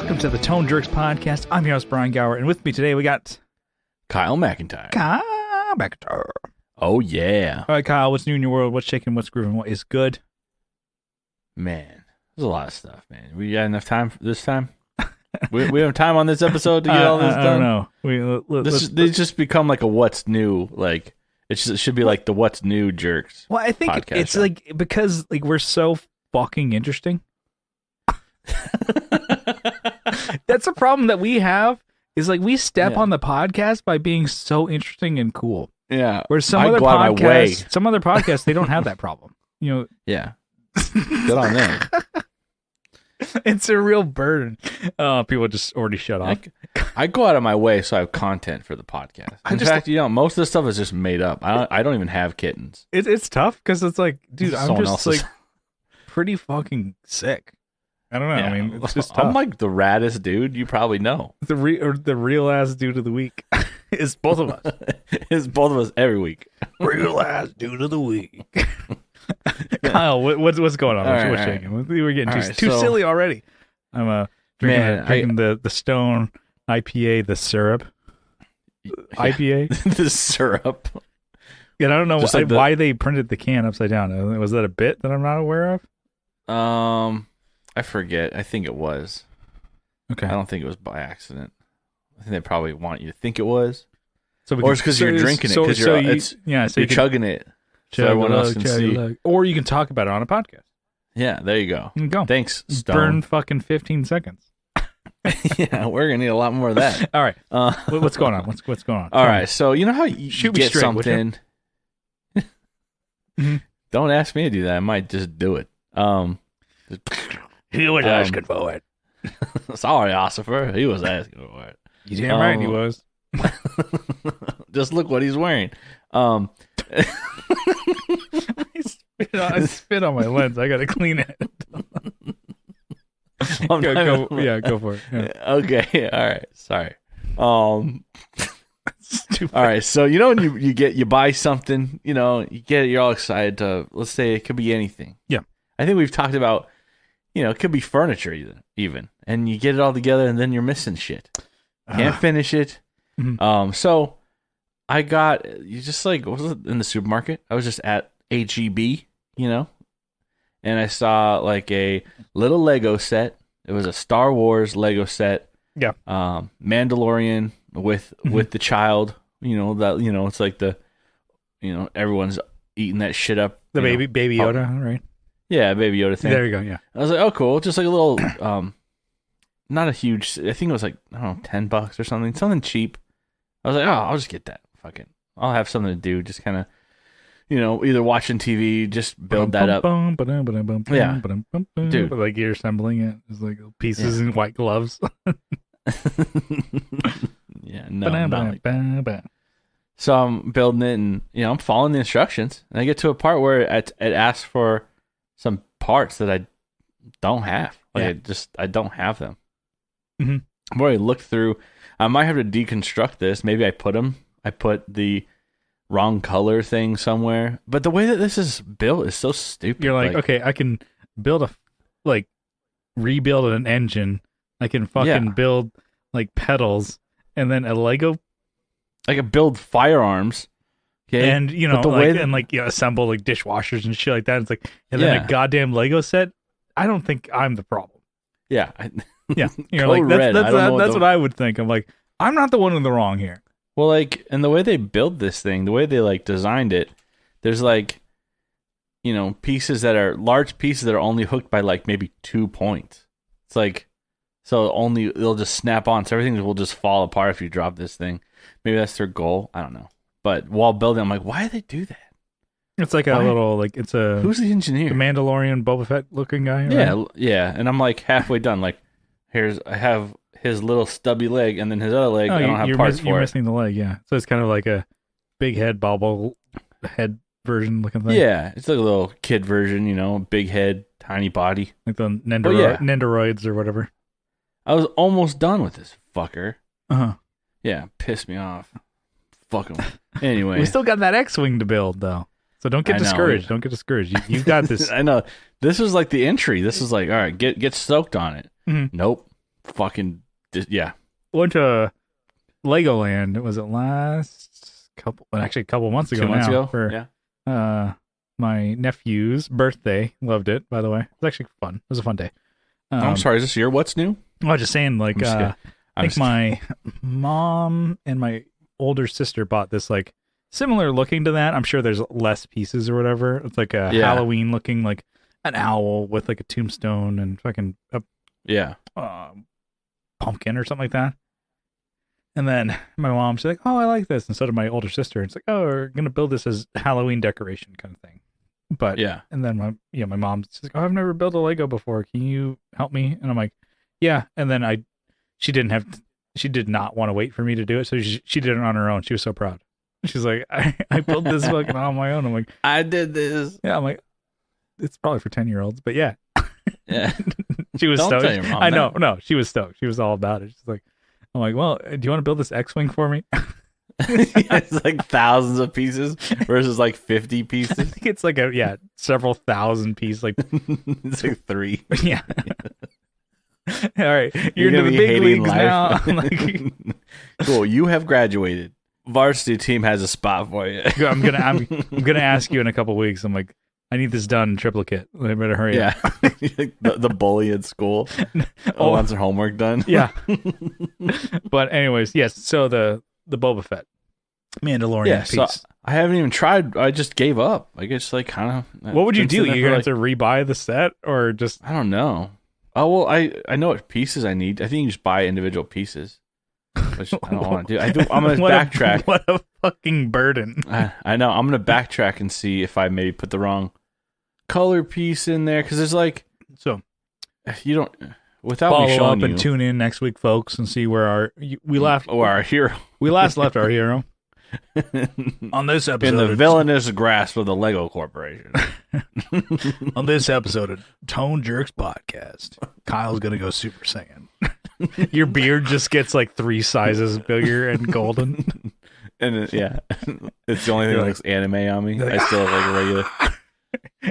Welcome to the Tone Jerks podcast. I'm your host, Brian Gower, and with me today we got Kyle McIntyre. Kyle McIntyre. Oh, yeah. All right, Kyle, what's new in your world? What's shaking? What's grooving? What is good? Man, there's a lot of stuff, man. We got enough time this time? we have time on this episode to get all this done? I don't know. They just become like a what's new, like, it should be like the what's new jerks. Well, I think it's show. like, because like we're so fucking interesting. That's a problem that we have, is like we step on the podcast by being so interesting and cool. Yeah. Where some other podcasts, they don't have that problem. You know. Yeah. Good on them. It's a real burden. People just already shut off. I go out of my way so I have content for the podcast. In fact, most of the stuff is just made up. I don't even have kittens. It's tough because it's like, dude, I'm just else's. like pretty fucking sick. I don't know. Yeah. I mean, it's just tough. I'm like the raddest dude you probably know. The real ass dude of the week is both of us. It's both of us every week. Real ass dude of the week. Kyle, what's going on? What's shaking? We're getting too silly already. I'm drinking the Stone IPA, the syrup. Yeah. IPA? The syrup. Yeah, I don't know like why they printed the can upside down. Was that a bit that I'm not aware of? I forget. I think it was. Okay. I don't think it was by accident. I think they probably want you to think it was. Or it's because you're drinking it, because you're chugging it. So everyone else can see. Or you can talk about it on a podcast. Yeah, there you go. Thanks, Stone. Burn fucking 15 seconds. Yeah, we're going to need a lot more of that. All right. What's going on? What's going on? All right. So, you know how you get something? Mm-hmm. Don't ask me to do that. I might just do it. He was asking for it. Sorry, Ossifer. He was asking for it. You damn right he was. Just look what he's wearing. I spit on my lens. I gotta clean it. Go for it. Yeah. Okay. All right. Sorry. Stupid. All right. So when you buy something, you get it, you're all excited to, let's say it could be anything. Yeah. I think we've talked about, it could be furniture even, and you get it all together and then you're missing shit. Can't finish it. Mm-hmm. So I got, what was it, in the supermarket? I was just at HEB, and I saw like a little Lego set. It was a Star Wars Lego set. Yeah. Mandalorian with the child, it's like the, everyone's eating that shit up. The baby Yoda, right? Yeah, Baby Yoda thing. There you go, yeah. I was like, oh, cool. Just like a little, not a huge, I think it was like, I don't know, $10 or something cheap. I was like, oh, I'll just get that. Fuck it. I'll have something to do. Just kind of, either watching TV, just build that up. Yeah. Dude. Like you're assembling it. It's like pieces in white gloves. Yeah, no. So I'm building it and, I'm following the instructions. And I get to a part where it asks for some parts that I don't have. I don't have them. Mm-hmm. I've already looked through. I might have to deconstruct this. Maybe I put the wrong color thing somewhere. But the way that this is built is so stupid. You're like, okay, I can build rebuild an engine. I can fucking build like pedals and then a Lego. I can build firearms. Okay. And assemble like dishwashers and shit like that. It's like, and then a goddamn Lego set. I don't think I'm the problem. Yeah. Yeah. You're like, that's what I would think. I'm like, I'm not the one in the wrong here. Well, like, and the way they build this thing, the way they like designed it, there's like, pieces that are large pieces that are only hooked by like maybe 2 points. It's like, so it'll just snap on. So everything will just fall apart if you drop this thing. Maybe that's their goal. I don't know. But while building, I'm like, why do they do that? It's like who's the engineer? The Mandalorian Boba Fett looking guy. Right? Yeah, yeah. And I'm like halfway done. Like, I have his little stubby leg, and then his other leg. I don't have parts for it. You're missing the leg, yeah. So it's kind of like a big head, bobble head version looking thing. Yeah, it's like a little kid version, big head, tiny body, like the Nendoroids or whatever. I was almost done with this fucker. Uh-huh. Yeah, pissed me off. Fuck him. Anyway. We still got that X-Wing to build, though. So don't get discouraged. Don't get discouraged. You got this. I know. This was like the entry. This was like, all right, get stoked on it. Mm-hmm. Nope. fucking yeah. Went to Legoland. Was it actually a couple months ago 2 months ago? For my nephew's birthday. Loved it, by the way. It was actually fun. It was a fun day. I'm sorry, is this year? What's new? I was just saying, like, I think my mom and my older sister bought this, like, similar looking to that. I'm sure there's less pieces or whatever. It's like a Halloween looking, like an owl with like a tombstone and fucking pumpkin or something like that. And then my mom, she's like, "Oh, I like this." And so did my older sister. It's like, "Oh, we're gonna build this as Halloween decoration kind of thing." But and then my mom, she's like, "Oh, I've never built a Lego before. Can you help me?" And I'm like, "Yeah." And then she did not want to wait for me to do it, so she did it on her own. She was so proud. She's like, I built this fucking on my own. I'm like, I did this. Yeah, I'm like, it's probably for 10-year-olds, but yeah. Yeah. She was stoked. Tell your mom I know, no, she was stoked. She was all about it. She's like, I'm like, well, do you want to build this X-Wing for me? It's like thousands of pieces versus like 50 pieces. I think it's like several thousand pieces. Like it's like 3. Yeah. All right, you're into the big leagues now. Like, cool, you have graduated. Varsity team has a spot for you. I'm gonna ask you in a couple weeks. I'm like, I need this done in triplicate. I better hurry up. the bully at school wants their homework done. Yeah. But anyways, yes. So the Boba Fett Mandalorian piece. So I haven't even tried. I just gave up. I guess like kind of. What would you do? You're gonna have to rebuy the set or just? I don't know. Oh well, I know what pieces I need. I think you just buy individual pieces. Which I don't want to do. I'm going to backtrack. What a fucking burden. I know. I'm going to backtrack and see if I maybe put the wrong color piece in there. Because there's like... So, you don't... Without follow me showing up and tune in next week, folks, and see where our hero. We last left our hero. On this episode... In the villainous grasp of the Lego Corporation. On this episode of Tone Jerks Podcast, Kyle's going to go Super Saiyan. Your beard just gets like 3 sizes bigger and golden. And it's the only thing that looks anime on me. I still have like a regular.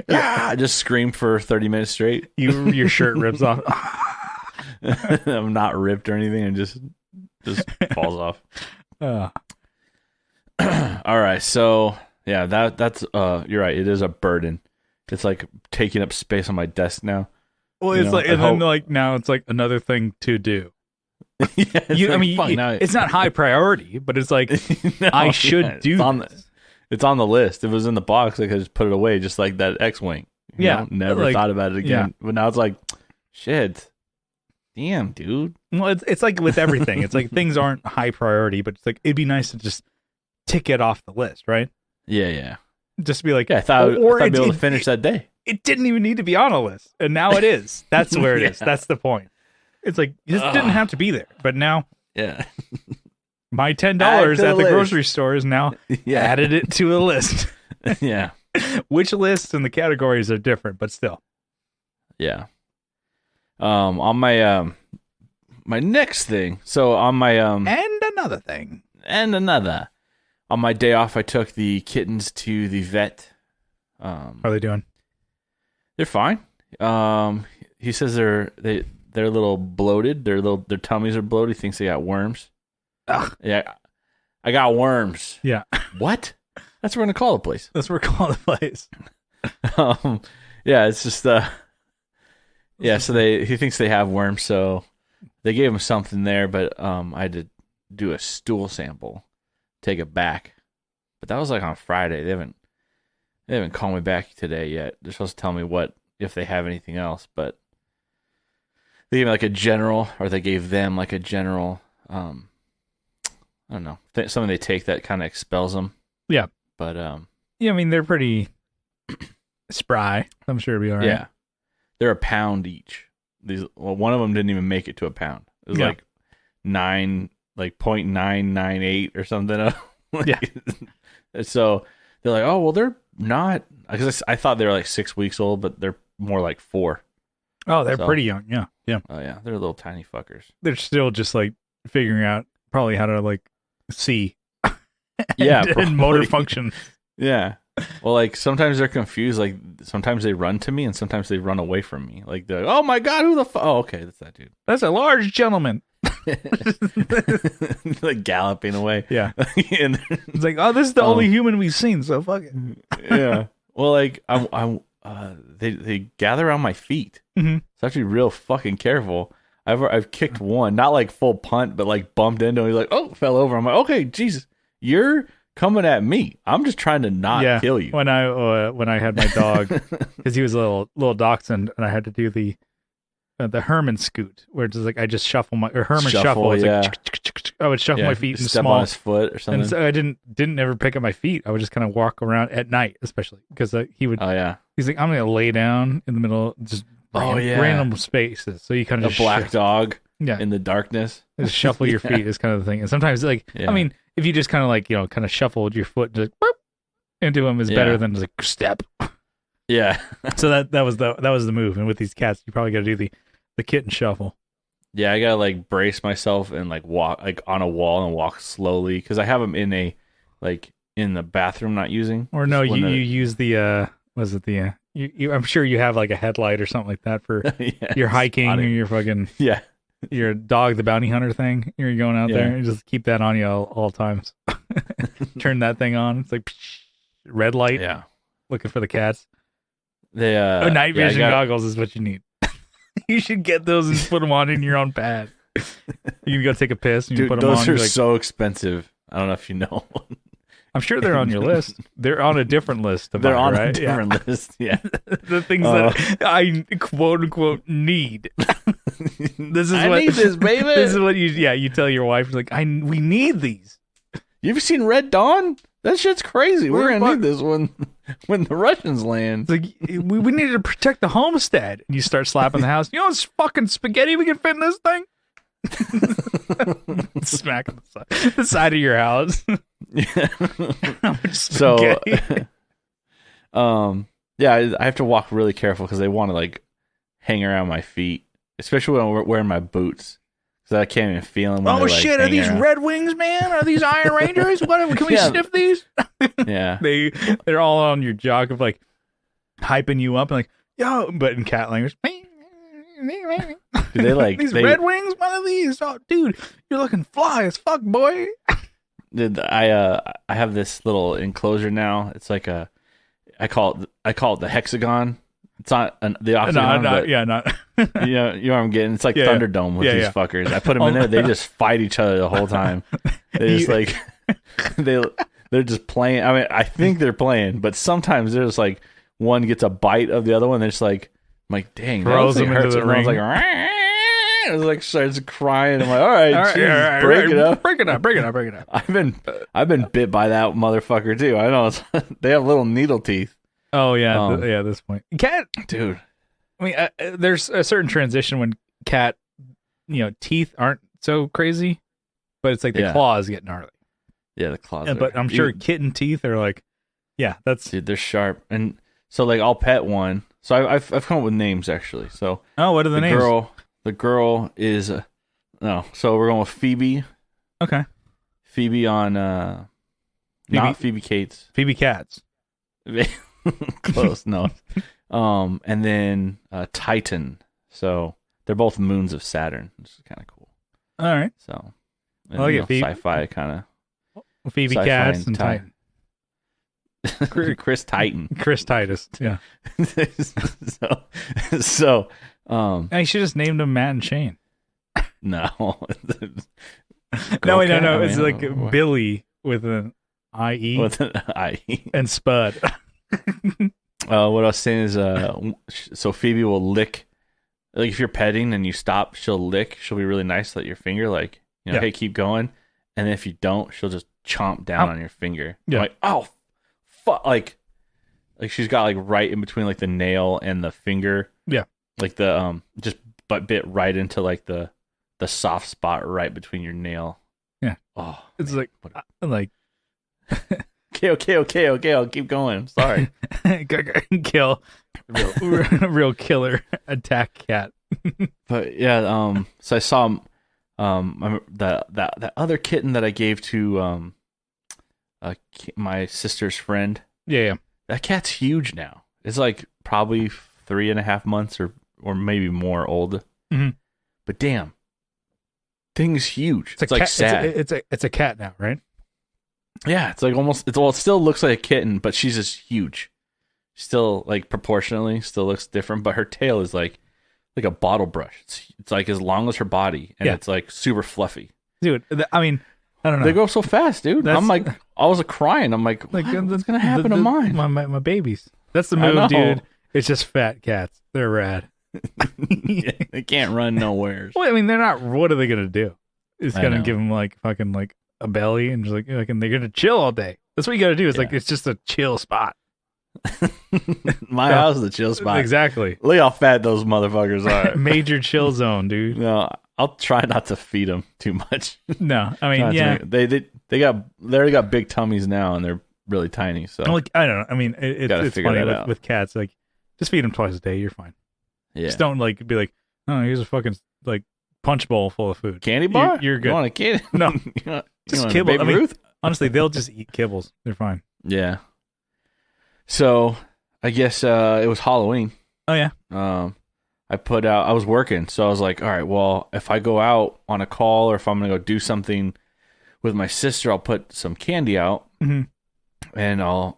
I just scream for 30 minutes straight. Your shirt rips off. I'm not ripped or anything, and just falls off. All right, so yeah, that's you're right. It is a burden. It's like taking up space on my desk now. Well, it's like, and then like now it's like another thing to do. It's not high priority, but it's like I should do. It's on the list. If it was in the box, I could just put it away, just like that X-wing. Never thought about it again. But now it's like, shit, damn, dude. Well, it's like with everything. It's like things aren't high priority, but it's like it'd be nice to just tick it off the list, right? Yeah. Just be like, I thought I'd be able to finish that day. It didn't even need to be on a list, and now it is. That's where it is. That's the point. It's like this didn't have to be there, but now, my $10 at the grocery store is now added it to a list. Yeah, which lists and the categories are different, but still. Yeah. On my my next thing. So on my and another thing. On my day off, I took the kittens to the vet. How are they doing? They're fine. He says they're a little bloated. Their tummies are bloated. He thinks they got worms. Ugh. Yeah, I got worms. Yeah. What? That's what we're gonna call the place. That's what we're calling the place. Yeah, it's just yeah. So he thinks they have worms. So they gave him something there, but I had to do a stool sample, take it back. But that was like on Friday. They haven't called me back today yet. They're supposed to tell me if they have anything else, but they gave me like a general, or they gave them like a general, I don't know, something they take that kind of expels them. Yeah. But, yeah, I mean, they're pretty spry. I'm sure it'll be all right. Yeah. They're a pound each. One of them didn't even make it to a pound. It was like 0.998 or something. Yeah. So they're like, oh, well, they're not, because I thought they were like 6 weeks old, but they're more like 4. Oh, they're pretty young. Yeah. Oh yeah, they're little tiny fuckers. They're still just like figuring out probably how to like see. Yeah, and motor function. Yeah, Well, like sometimes they're confused. Like sometimes they run to me, and sometimes they run away from me. Like they're like, "Oh my god, who the fuck?" Oh, okay, that's that dude. That's a large gentleman. Like galloping away. Yeah. And it's like, oh, this is the only human we've seen, so fuck it. Yeah. Well, like they gather around my feet. Mm-hmm. So I have to be real fucking careful. I've kicked one, not like full punt, but like bumped into him. He's like, oh, fell over. I'm like, okay, Jesus, you're coming at me. I'm just trying to not kill you. When I had my dog, because he was a little dachshund, and I had to do the Herman scoot, where it's like I just shuffle my Herman shuffle. It's like I would shuffle my feet and step small on his foot or something. And so I didn't ever pick up my feet. I would just kind of walk around at night, especially because he would. Oh yeah. He's like, I'm gonna lay down in the middle, just random spaces. So you kind of a black dog. Yeah. In the darkness. Just shuffle your feet is kind of the thing. And sometimes I mean, if you just kind of like, kind of shuffled your foot just boop, into him is better than just like step. Yeah. So that was the move. And with these cats, you probably got to do the kitten shuffle. Yeah, I gotta like brace myself and like walk like on a wall and walk slowly because I have them in in the bathroom not using. Or no, you use the was it the I'm sure you have like a headlight or something like that for your hiking or your fucking your dog the bounty hunter thing. You're going out there and just keep that on you all times. Turn that thing on. It's like red light. Yeah, looking for the cats. They night vision goggles is what you need. You should get those and put them on in your own pad. You can go take a piss and you put them on. Those are so expensive. I don't know if you know. I'm sure they're on your list. They're on a different list. They're on a different list. Yeah, the things that I quote unquote need. I need this, baby. This is what you tell your wife. Like, we need these. You've seen Red Dawn? That shit's crazy. We're gonna need this when the Russians land. It's like we need to protect the homestead. And you start slapping the house. You know what's fucking spaghetti we can fit in this thing? Smacking the side of your house. Yeah. So, I have to walk really careful because they want to like hang around my feet, especially when I'm wearing my boots. So I can't even feel them. Oh shit! Are these Red Wings, man? Are these Iron Rangers? What? Can we sniff these? Yeah, they're all on your jock of like hyping you up and like yo, but in cat language. Do they like these Red Wings? One of these? Oh, dude, you're looking fly as fuck, boy. I have this little enclosure now. It's like I call it the hexagon. It's not the octagon, but you know what I'm getting. It's like Thunderdome with these fuckers. I put them in there. They just fight each other the whole time. They just like they're just playing. I mean, I think they're playing, but sometimes there's like one gets a bite of the other one. They're just like, I'm like, dang, throws them into the ring. Like, it was like starts crying. I'm like, all right, break it up. Break it up. I've been bit by that motherfucker too. I know they have little needle teeth. Oh yeah, at this point, cat, dude. I mean, there's a certain transition when cat, teeth aren't so crazy, but it's like the claws get gnarly. Yeah, the claws. But I'm sure kitten teeth are like, dude, they're sharp. And so like I'll pet one. So I've come up with names actually. So what are the names? The girl is so we're going with Phoebe. Okay. Phoebe on not Phoebe Cates. Phoebe Cats. Close, no. And then Titan. So they're both moons of Saturn, which is kind of cool. All right. So sci-fi kind of. Phoebe Cats and Titan. Chris Titan. Chris Titus. Yeah. so I should just named him Matt and Shane. No. No. It's like Billy with an IE. With an IE. And Spud. What I was saying is, so Phoebe will lick, like if you're petting and you stop, she'll lick. She'll be really nice at your finger, like, hey, keep going. And if you don't, she'll just chomp down on your finger. Yeah. Like, oh, fuck. Like she's got like right in between like the nail and the finger. Yeah. Like the, just bit right into like the soft spot right between your nail. Yeah. Oh, it's man. like. Okay. I'll keep going. Sorry. Kill. Real killer attack cat. But yeah, so I saw that other kitten that I gave to my sister's friend. Yeah. That cat's huge now. It's like probably 3.5 months or maybe more old. Mm-hmm. But damn, thing's huge. It's like sad. It's a cat now, right? Yeah, it's like almost. It still looks like a kitten, but she's just huge. Still, like proportionally, still looks different. But her tail is like a bottle brush. It's like as long as her body, and it's like super fluffy. Dude, I mean, I don't know. They go so fast, dude. I'm like, I was crying. I'm like what's gonna happen to mine? My babies. That's the move, dude. It's just fat cats. They're rad. They can't run nowhere. Well, I mean, they're not. What are they gonna do? It's gonna give them like fucking like a belly and just like they're gonna chill all day. That's what you gotta do. It's like it's just a chill spot. My house is a chill spot. Exactly. Look how fat those motherfuckers are. Major chill zone, dude. No, I'll try not to feed them too much. No, I mean, they already got big tummies now, and they're really tiny. So like, I don't know. I mean, it's funny with cats. Like, just feed them twice a day. You're fine. Yeah. Just don't like be like, oh, here's a fucking like punch bowl full of food. Candy bar? You're good. You want a candy? No, just kibble. I mean, honestly, they'll just eat kibbles. They're fine. Yeah. So I guess it was Halloween. Oh yeah. I was working, so I was like, all right, well, if I go out on a call or if I'm gonna go do something with my sister, I'll put some candy out, and I'll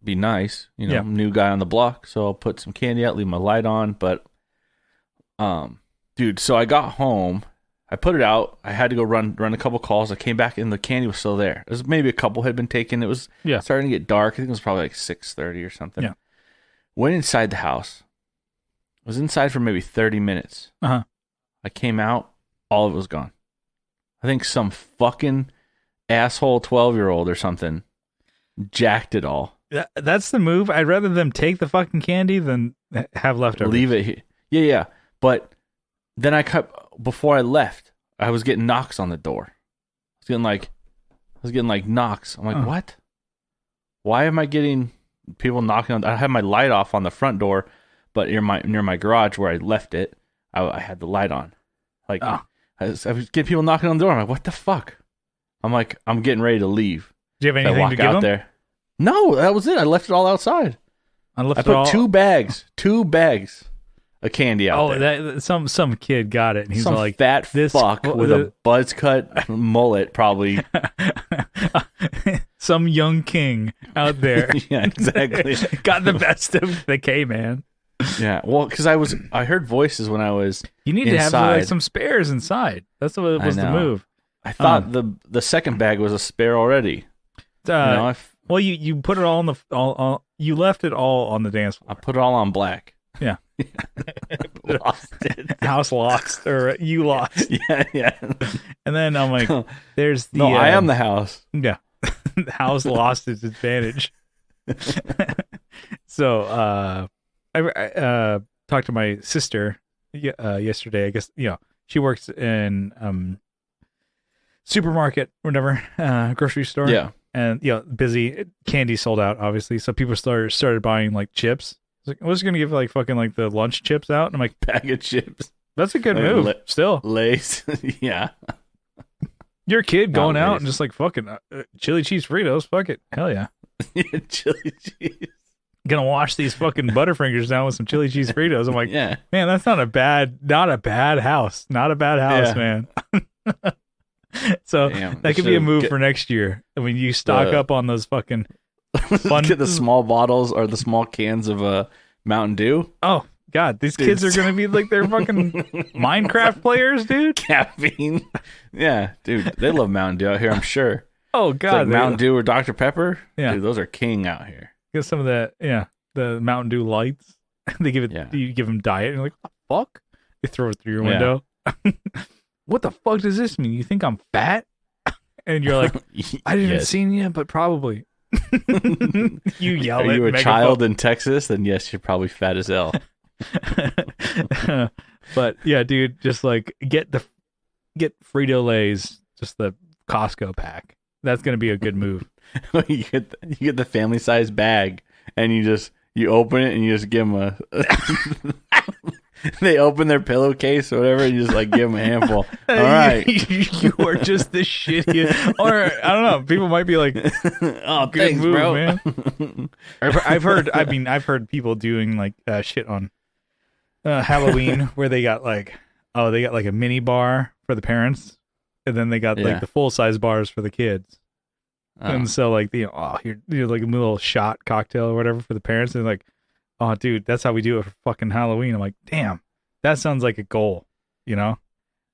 be nice, new guy on the block, so I'll put some candy out, leave my light on, but dude, so I got home, I put it out, I had to go run a couple calls, I came back and the candy was still there. It was maybe a couple had been taken. It was starting to get dark. I think it was probably like 6:30 or something. Yeah. Went inside the house. I was inside for maybe 30 minutes. I came out, all of it was gone. I think some fucking asshole 12-year-old or something jacked it all. That's the move. I'd rather them take the fucking candy than have leftovers. Leave it here. Yeah. But then before I left, I was getting knocks on the door. I was getting like knocks. I'm like, what? Why am I getting people knocking on? I had my light off on the front door, but near my garage where I left it, I had the light on. Like I was getting people knocking on the door. I'm like, what the fuck? I'm like, I'm getting ready to leave. Do you have anything to give them? There. No, that was it. I left it all outside. I put two bags of candy out there. Some kid got it, and he's some like, fat fuck with a buzz cut mullet, probably. Some young king out there. Yeah, exactly. Got the best of the K-man. Yeah, well, because I heard voices when I was You need inside. to have some spares inside. That's what was the move. I thought the second bag was a spare already. Well, you put it all on the you left it all on the dance floor. I put it all on black. Yeah. Lost it. House lost, or you lost. Yeah. And then I'm like, there's the... No, I am the house. Yeah. The house lost its advantage. So, I talked to my sister yesterday. I guess, she works in supermarket or whatever, grocery store. Yeah. And, busy. Candy sold out, obviously. So people started buying, like, chips. I was going to give, like, fucking, like, the lunch chips out. And I'm like, bag of chips. That's a good move, still. Lace. Yeah. You're a kid going out and just, like, fucking chili cheese Fritos. Fuck it. Hell yeah. Chili cheese. Gonna wash these fucking Butterfingers down with some chili cheese Fritos. I'm like, man, that's not a bad house. Not a bad house, man. So that could be a move for next year. I mean, you stock up on those fucking get the small bottles or the small cans of Mountain Dew. Oh God, these kids are gonna be like they're fucking Minecraft players, dude. Caffeine. Yeah, dude, they love Mountain Dew out here, I'm sure. Oh God, like Mountain Dew or Dr. Pepper. Yeah, dude, those are king out here. Get some of that. Yeah, the Mountain Dew lights. They give it. Yeah. You give them diet, and you're like, what the fuck? They throw it through your window. What the fuck does this mean? You think I'm fat? And you're like, I didn't see you, but probably. You yell. Are you a child in Texas? Then yes, you're probably fat as hell. But yeah, dude, just like get Frito Lay's, just the Costco pack. That's gonna be a good move. you get the family size bag, and you open it and you just give them they open their pillowcase or whatever, and you just like give them a handful. All right, you are just the shittiest. Or I don't know. People might be like, "Oh, good thanks, move, bro." man. I've heard. I mean, I've heard people doing like shit on Halloween where they got like a mini bar for the parents, and then they got like the full size bars for the kids. And so like you're like a little shot cocktail or whatever for the parents, and like, oh dude, that's how we do it for fucking Halloween. I'm like, damn, that sounds like a goal, you know?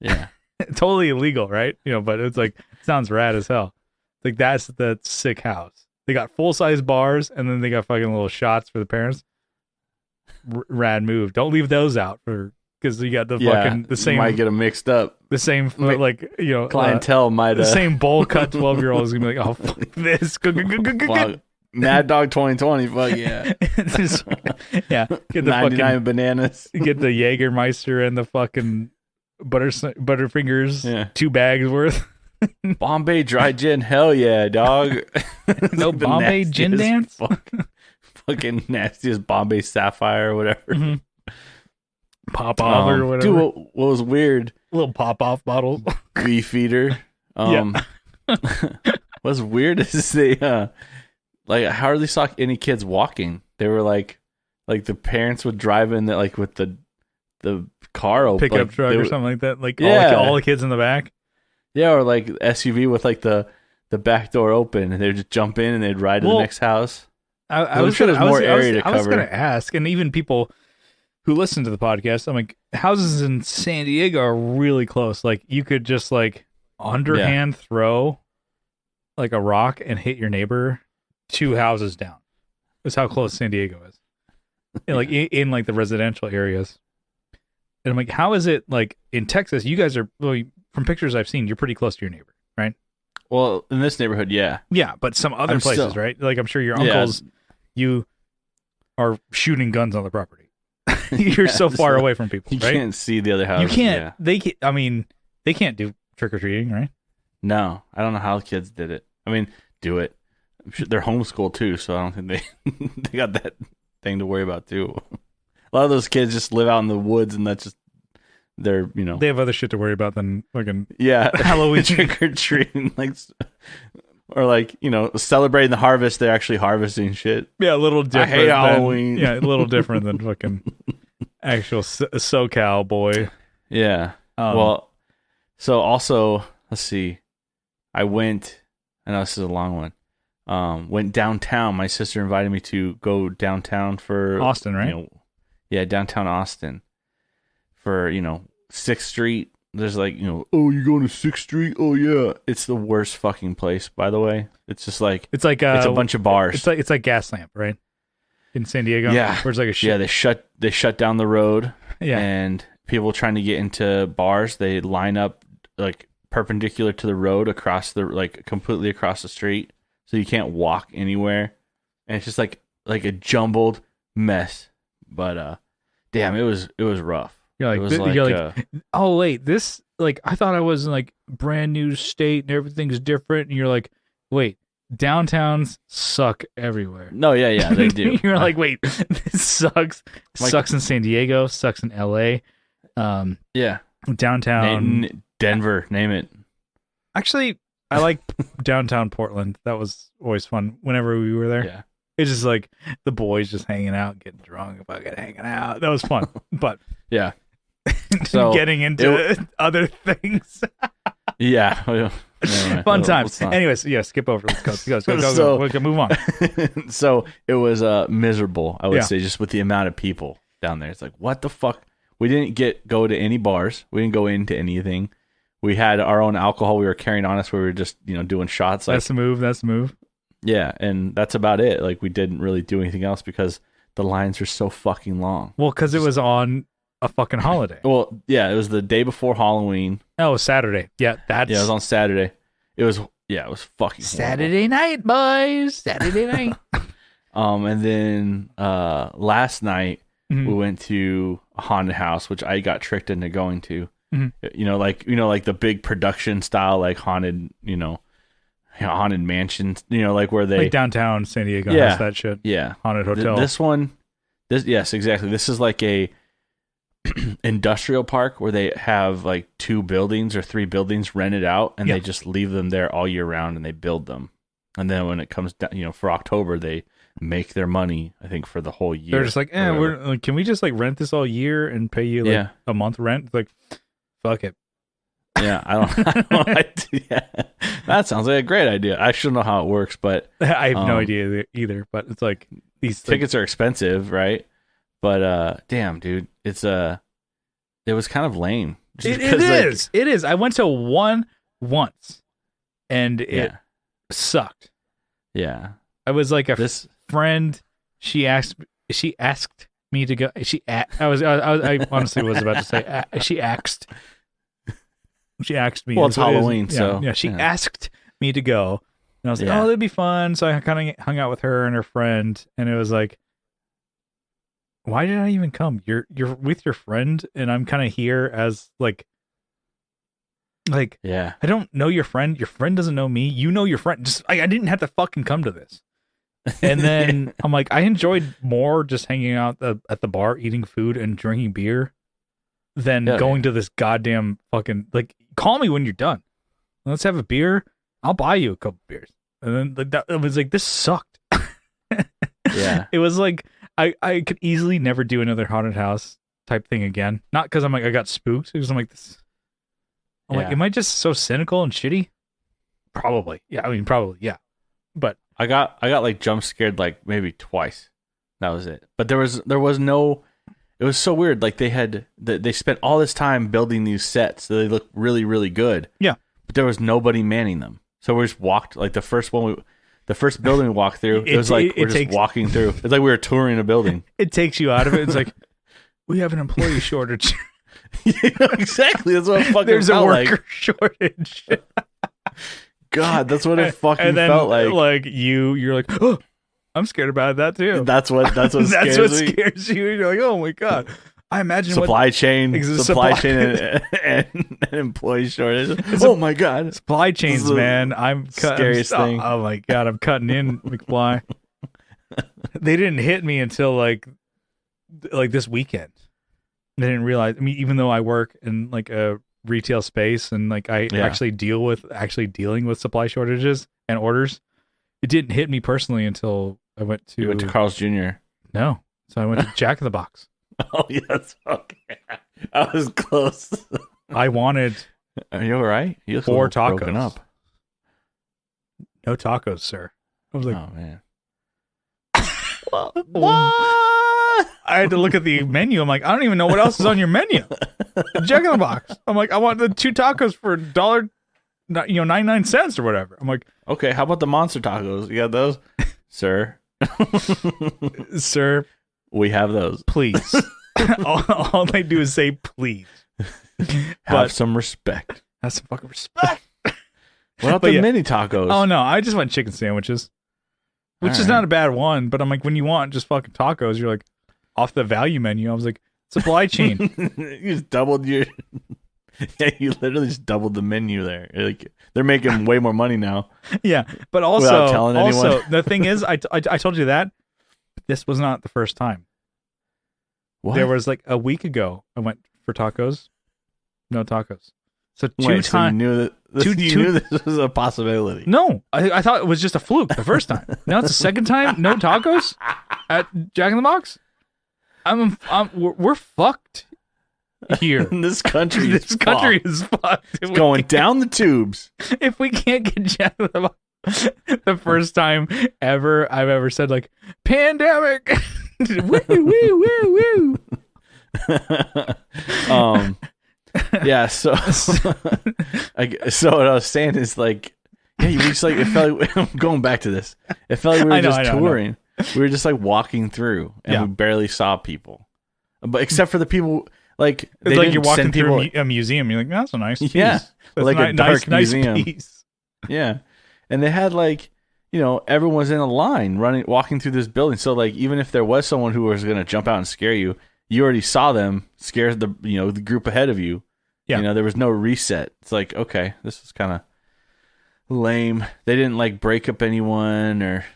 Yeah. Totally illegal, right? You know, but it's like sounds rad as hell. Like that's the sick house. They got full size bars, and then they got fucking little shots for the parents. Rad move. Don't leave those out because you got the fucking the same. You might get them mixed up. The same, like, you know, clientele might the same bowl cut 12-year-old is gonna be like, oh fuck this. Wow. Mad Dog 2020, fuck yeah. Yeah. Get the 99 fucking bananas. Get the Jägermeister and the fucking Butterfingers, 2 bags worth. Bombay dry gin, hell yeah, dog. No Bombay gin dance? Fucking nastiest Bombay Sapphire or whatever. Mm-hmm. Pop off or whatever. Dude, what was weird? A little pop off bottle. Beefeater. What's weird is they like I hardly saw any kids walking. They were like the parents would drive in like with the car open, pickup truck or something like that. Like all the kids in the back. Yeah, or like SUV with like the back door open, and they'd just jump in and they'd ride to the next house. I was going to ask, and even people who listen to the podcast, I'm like, houses in San Diego are really close. Like you could just like underhand throw like a rock and hit your neighbor 2 houses down. That's how close San Diego is. And, like in like the residential areas. And I'm like, how is it like in Texas? You guys are, from pictures I've seen, you're pretty close to your neighbor, right? Well, in this neighborhood, yeah. Yeah, but some other places, right? Like I'm sure your uncles, you are shooting guns on the property. You're so far away from people, right? You can't see the other house. You can't. Yeah. They can't do trick or treating, right? No, I don't know how the kids did it. I mean, do it. I'm sure they're homeschooled too, so I don't think they got that thing to worry about too. A lot of those kids just live out in the woods, and that's just they're they have other shit to worry about than fucking Halloween trick or treating, or like celebrating the harvest. They're actually harvesting shit. Yeah, a little different. I hate Halloween. Yeah, a little different than fucking actual SoCal boy. Yeah. Well, so also let's see. I know this is a long one. Went downtown. My sister invited me to go downtown for Austin, right? Downtown Austin for 6th Street. There's like oh, you're going to 6th Street? Oh yeah, it's the worst fucking place. By the way, it's just like it's a bunch of bars. It's like Gaslamp, right? In San Diego, yeah. Where it's like a shit. Yeah, they shut down the road. Yeah, and people trying to get into bars, they line up like perpendicular to the road completely across the street, so you can't walk anywhere, and it's just like a jumbled mess. But damn, it was rough. You're like, oh wait, this I thought I was in like brand new state and everything's different, and you're like, wait, downtowns suck everywhere. No, yeah, they do. You're like, wait, this sucks. Sucks in San Diego, sucks in LA. Yeah, downtown Denver, name it. Actually, I like downtown Portland. That was always fun whenever we were there. Yeah. It's just like the boys just hanging out, getting drunk, fucking hanging out. That was fun. But yeah. So getting into other things. Yeah. Fun times. Anyways, skip over. Let's go. We can move on. So it was miserable, I would say, just with the amount of people down there. It's like, what the fuck? We didn't go to any bars. We didn't go into anything. We had our own alcohol we were carrying on us. We were just, doing shots. That's the move. Yeah, and that's about it. Like, we didn't really do anything else because the lines were so fucking long. Well, because it was on a fucking holiday. Well, yeah, it was the day before Halloween. Oh, Saturday. Yeah, it was on Saturday. It was fucking Saturday night, boys. Saturday night. And then last night we went to a haunted house, which I got tricked into going to. Mm-hmm. Like the big production style, like haunted, haunted mansions, like where they downtown San Diego has that shit. Yeah, haunted hotel. Yes, exactly. This is like a industrial park where they have like 2 buildings or 3 buildings rented out, and they just leave them there all year round, and they build them. And then when it comes down, for October, they make their money, I think, for the whole year. They're just like, can we just like rent this all year and pay you like a month rent? Like, fuck it. Yeah, that sounds like a great idea. I should know how it works, but I have no idea either. But it's like these tickets are expensive, right? But damn, dude, it was kind of lame. It is. I went to one once, and it sucked. Yeah, I was like this friend. She asked me to go. I honestly was about to say she asked. She asked me. Well, it's Halloween, so she asked me to go, and I was like, "Oh, that'd be fun." So I kind of hung out with her and her friend, and it was like, "Why did I even come? You're with your friend, and I'm kind of here as like, I don't know your friend. Your friend doesn't know me. You know your friend. Just I didn't have to fucking come to this." And then I'm like, I enjoyed more just hanging out at the bar, eating food and drinking beer, than going to this goddamn fucking like. Call me when you're done. Let's have a beer. I'll buy you a couple beers. And then it was like, this sucked. Yeah. It was like, I could easily never do another haunted house type thing again. Not because I'm like, I got spooked. Because I'm like, like, am I just so cynical and shitty? Probably. Yeah. I mean, probably. Yeah. But I got like jump scared like maybe twice. That was it. But there was no. It was so weird. Like they spent all this time building these sets, so they look really, really good. Yeah, but there was nobody manning them. So we just walked. Like the first building we walked through, it was like we're just walking through. It's like we were touring a building. It takes you out of it. It's like we have an employee shortage. Exactly. That's what it fucking There's felt a worker shortage. God, that's what it fucking felt like. Like you're like, oh. I'm scared about that too. That's what scares you. You're like, oh my god! I imagine supply chain and employee shortage. Oh my god! Supply chains, man. I'm scariest thing. Oh my god! I'm cutting in, McFly. They didn't hit me until like this weekend. They didn't realize. I mean, even though I work in like a retail space and like I actually dealing with supply shortages and orders, it didn't hit me personally until I went to... You went to Carl's Jr.? No. So I went to Jack in the Box. Oh, yes. Okay. I was close. I wanted... Are you all right? You look 4 tacos. Broken up. No tacos, sir. I was like... Oh, man. What? I had to look at the menu. I'm like, I don't even know what else is on your menu. Jack in the Box. I'm like, I want the 2 tacos for $1, 99 cents or whatever. I'm like... Okay, how about the monster tacos? You got those? Sir... Sir, we have those. Please. all they do is say please. Have some respect. Have some fucking respect. What about the mini tacos? Oh no, I just want chicken sandwiches. Which is not a bad one, but I'm like, when you want just fucking tacos, you're like off the value menu. I was like, supply chain. You just doubled your you literally just doubled the menu there. Like they're making way more money now. Yeah, but also the thing is, I told you that this was not the first time. What? There was like a week ago, I went for tacos, no tacos. So you knew this was a possibility. No, I thought it was just a fluke the first time. Now it's the second time, no tacos at Jack in the Box. We're fucked. Here, this country is fucked. It's going down the tubes. If we can't get Jack in the Box, the first time ever I've ever said like pandemic, woo woo woo woo. Yeah. So what I was saying is like, yeah, you just like it felt like I'm going back to this. It felt like we were just touring. We were just like walking through, and we barely saw people, but except for the people. Like it's like you're walking through a museum. You're like, that's a nice piece. Yeah, that's like a dark museum. Nice piece. Yeah, and they had like, everyone was in a line walking through this building. So like, even if there was someone who was going to jump out and scare you, you already saw them scare the the group ahead of you. Yeah, there was no reset. It's like, okay, this is kind of lame. They didn't like break up anyone or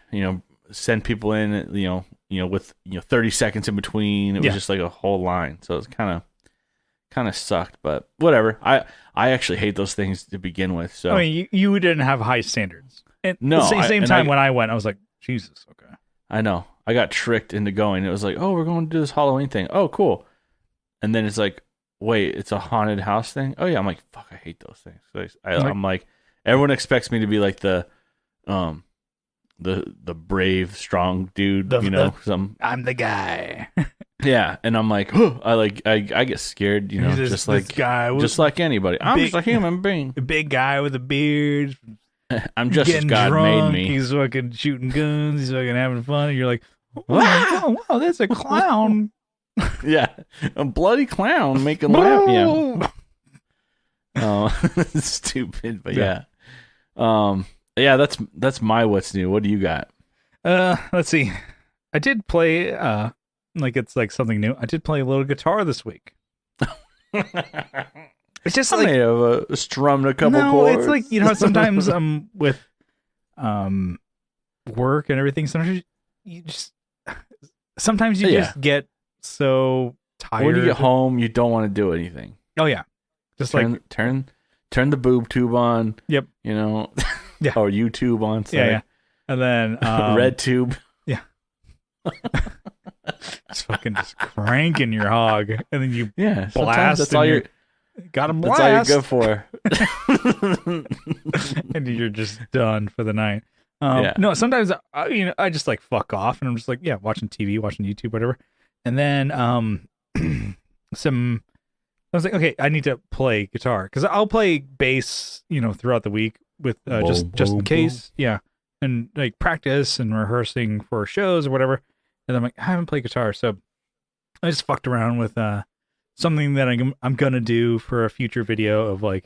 send people in. With 30 seconds in between. It was just like a whole line. So it's kind of kind of sucked, but whatever. I actually hate those things to begin with. So I mean, you didn't have high standards. And no, the same time when I went, I was like, Jesus, okay. I know. I got tricked into going. It was like, oh, we're going to do this Halloween thing. Oh, cool. And then it's like, wait, it's a haunted house thing? Oh, yeah. I'm like, fuck, I hate those things. So I'm like, everyone expects me to be like the brave, strong dude, I'm the guy. Yeah, and I'm like, oh, I get scared, just like anybody. I'm just a human being. A big guy with a beard. I'm just as God made me. He's fucking shooting guns. He's fucking having fun. And you're like, wow, that's a clown. Yeah, a bloody clown making laugh. Yeah. Oh, stupid, but yeah. Yeah, that's my what's new. What do you got? Let's see. I did play like it's like something new. I did play a little guitar this week. It's just I may have strummed a couple chords. It's like, sometimes with work and everything, sometimes you just get so tired. When you get home, you don't want to do anything. Oh yeah. Just turn the boob tube on. Yep. Yeah. Or YouTube on. Sorry. Yeah. And then red tube. Yeah. Just cranking your hog, and then you blast. That's all you're. Got to blast. That's all you're good for. And you're just done for the night. No, sometimes I just fuck off, and I'm just watching TV, watching YouTube, whatever. And then I was like, okay, I need to play guitar because I'll play bass, throughout the week with just in case, and practice and rehearsing for shows or whatever. And I'm like, I haven't played guitar, so I just fucked around with something that I'm gonna do for a future video of I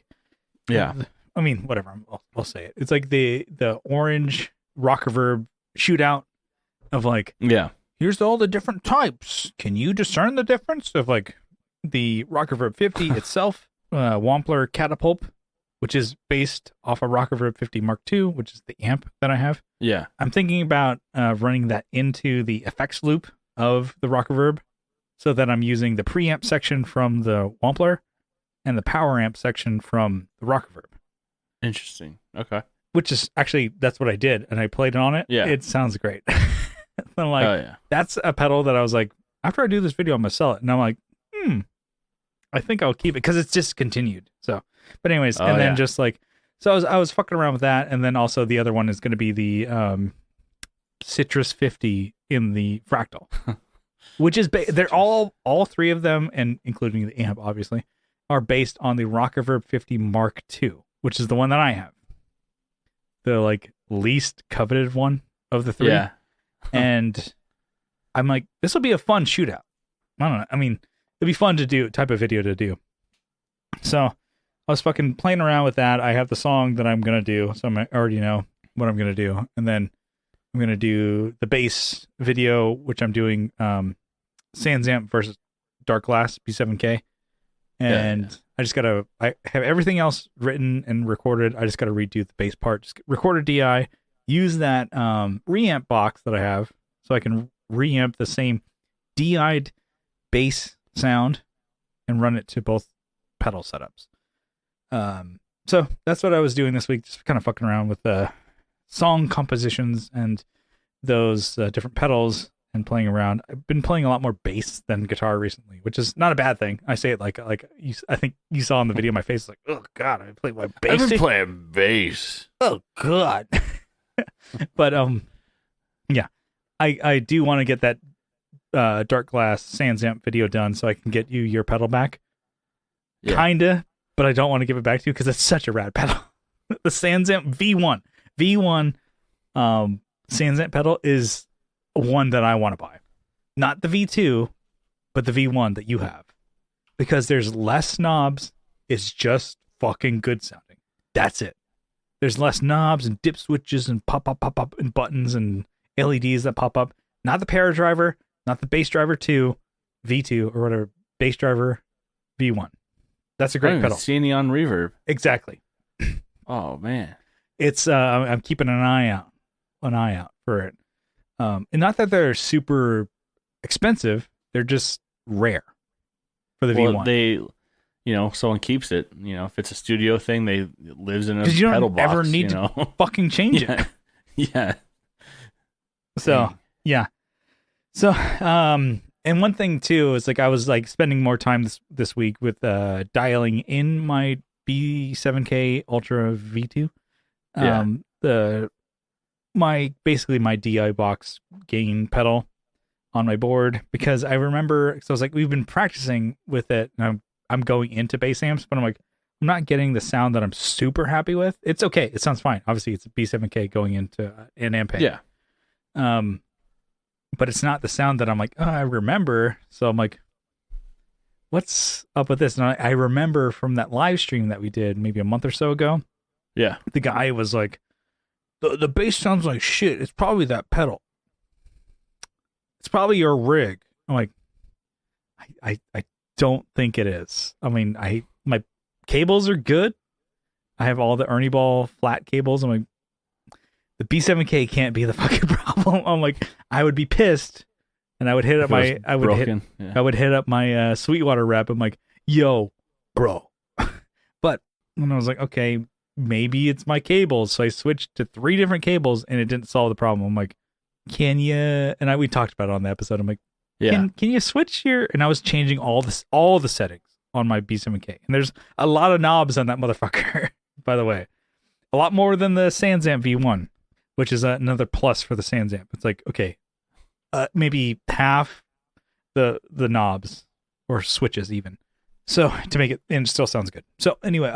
mean, whatever. I'll say it. It's like the orange rock reverb shootout of here's all the different types. Can you discern the difference of the rock reverb 50 itself, Wampler Catapult, which is based off a rock reverb 50 Mark II, which is the amp that I have. Yeah. I'm thinking about running that into the effects loop of the rock reverb so that I'm using the preamp section from the Wampler and the power amp section from the rock reverb. Interesting. Okay. Which is actually, that's what I did. And I played on it. Yeah. It sounds great. I'm like, that's a pedal that I was like, after I do this video, I'm going to sell it. And I'm like, I think I'll keep it because it's discontinued. So, but anyways, then so I was fucking around with that. And then also the other one is going to be the Citrus 50 in the Fractal, which is, they're all three of them, and including the amp, obviously, are based on the Rock Reverb 50 Mark II, which is the one that I have. The least coveted one of the three. Yeah. And I'm like, this will be a fun shootout. I don't know. I mean, it'd be fun to do, type of video to do. So I was fucking playing around with that. I have the song that I'm going to do, so I already know what I'm going to do. And then I'm going to do the bass video, which I'm doing Sans Amp versus Dark Glass B7K. And I have everything else written and recorded. I just got to redo the bass part. Just record a DI, use that reamp box that I have so I can reamp the same DI'd bass sound and run it to both pedal setups. So that's what I was doing this week, just kind of fucking around with the song compositions and those different pedals and playing around. I've been playing a lot more bass than guitar recently, which is not a bad thing. I say it like you, I think you saw in the video my face is like, oh god, I play my bass. I've been playing bass. Oh god. But yeah, I do want to get that Dark Glass Sans Amp video done so I can get you your pedal back. Yeah. Kinda, but I don't want to give it back to you because it's such a rad pedal. The Sans Amp V1 Sans Amp pedal is one that I want to buy. Not the V2, but the V1 that you have. Because there's less knobs, it's just fucking good sounding. That's it. There's less knobs and dip switches and pop and buttons and LEDs that pop up. Not the Para driver, not the bass driver 2, V2 or whatever, bass driver V1. That's a great pedal. See any on reverb. Exactly. Oh man. It's I'm keeping an eye out for it. And not that they're super expensive, they're just rare for the V1. someone keeps it. If it's a studio thing, it lives in a because you pedal don't box. ever need to fucking change it. Yeah. So yeah. So and one thing too is like I was like spending more time this week with dialing in my B7K Ultra V2. My DI box gain pedal on my board, because I remember, so I was like, we've been practicing with it, and I'm going into bass amps, but I'm like, I'm not getting the sound that I'm super happy with. It's okay, it sounds fine. Obviously, it's a B7K going into an amp. Yeah. But it's not the sound that I'm like, oh, I remember. So I'm like, what's up with this? And I remember from that live stream that we did maybe a month or so ago. Yeah. The guy was like, the bass sounds like shit. It's probably that pedal. It's probably your rig. I'm like, I don't think it is. I mean, my cables are good. I have all the Ernie Ball flat cables. I'm like, the B7K can't be the fucking problem. I'm like, I would be pissed, and I would hit up I would hit up my Sweetwater rep. I'm like, yo, bro. But when I was like, okay, maybe it's my cables. So I switched to 3 different cables, and it didn't solve the problem. I'm like, can you? And we talked about it on the episode. I'm like, can you switch your? And I was changing all the settings on my B7K, and there's a lot of knobs on that motherfucker. By the way, a lot more than the SansAmp V1, which is another plus for the SansAmp. It's like, okay, maybe half the knobs or switches even. So to make it, and it still sounds good. So anyway,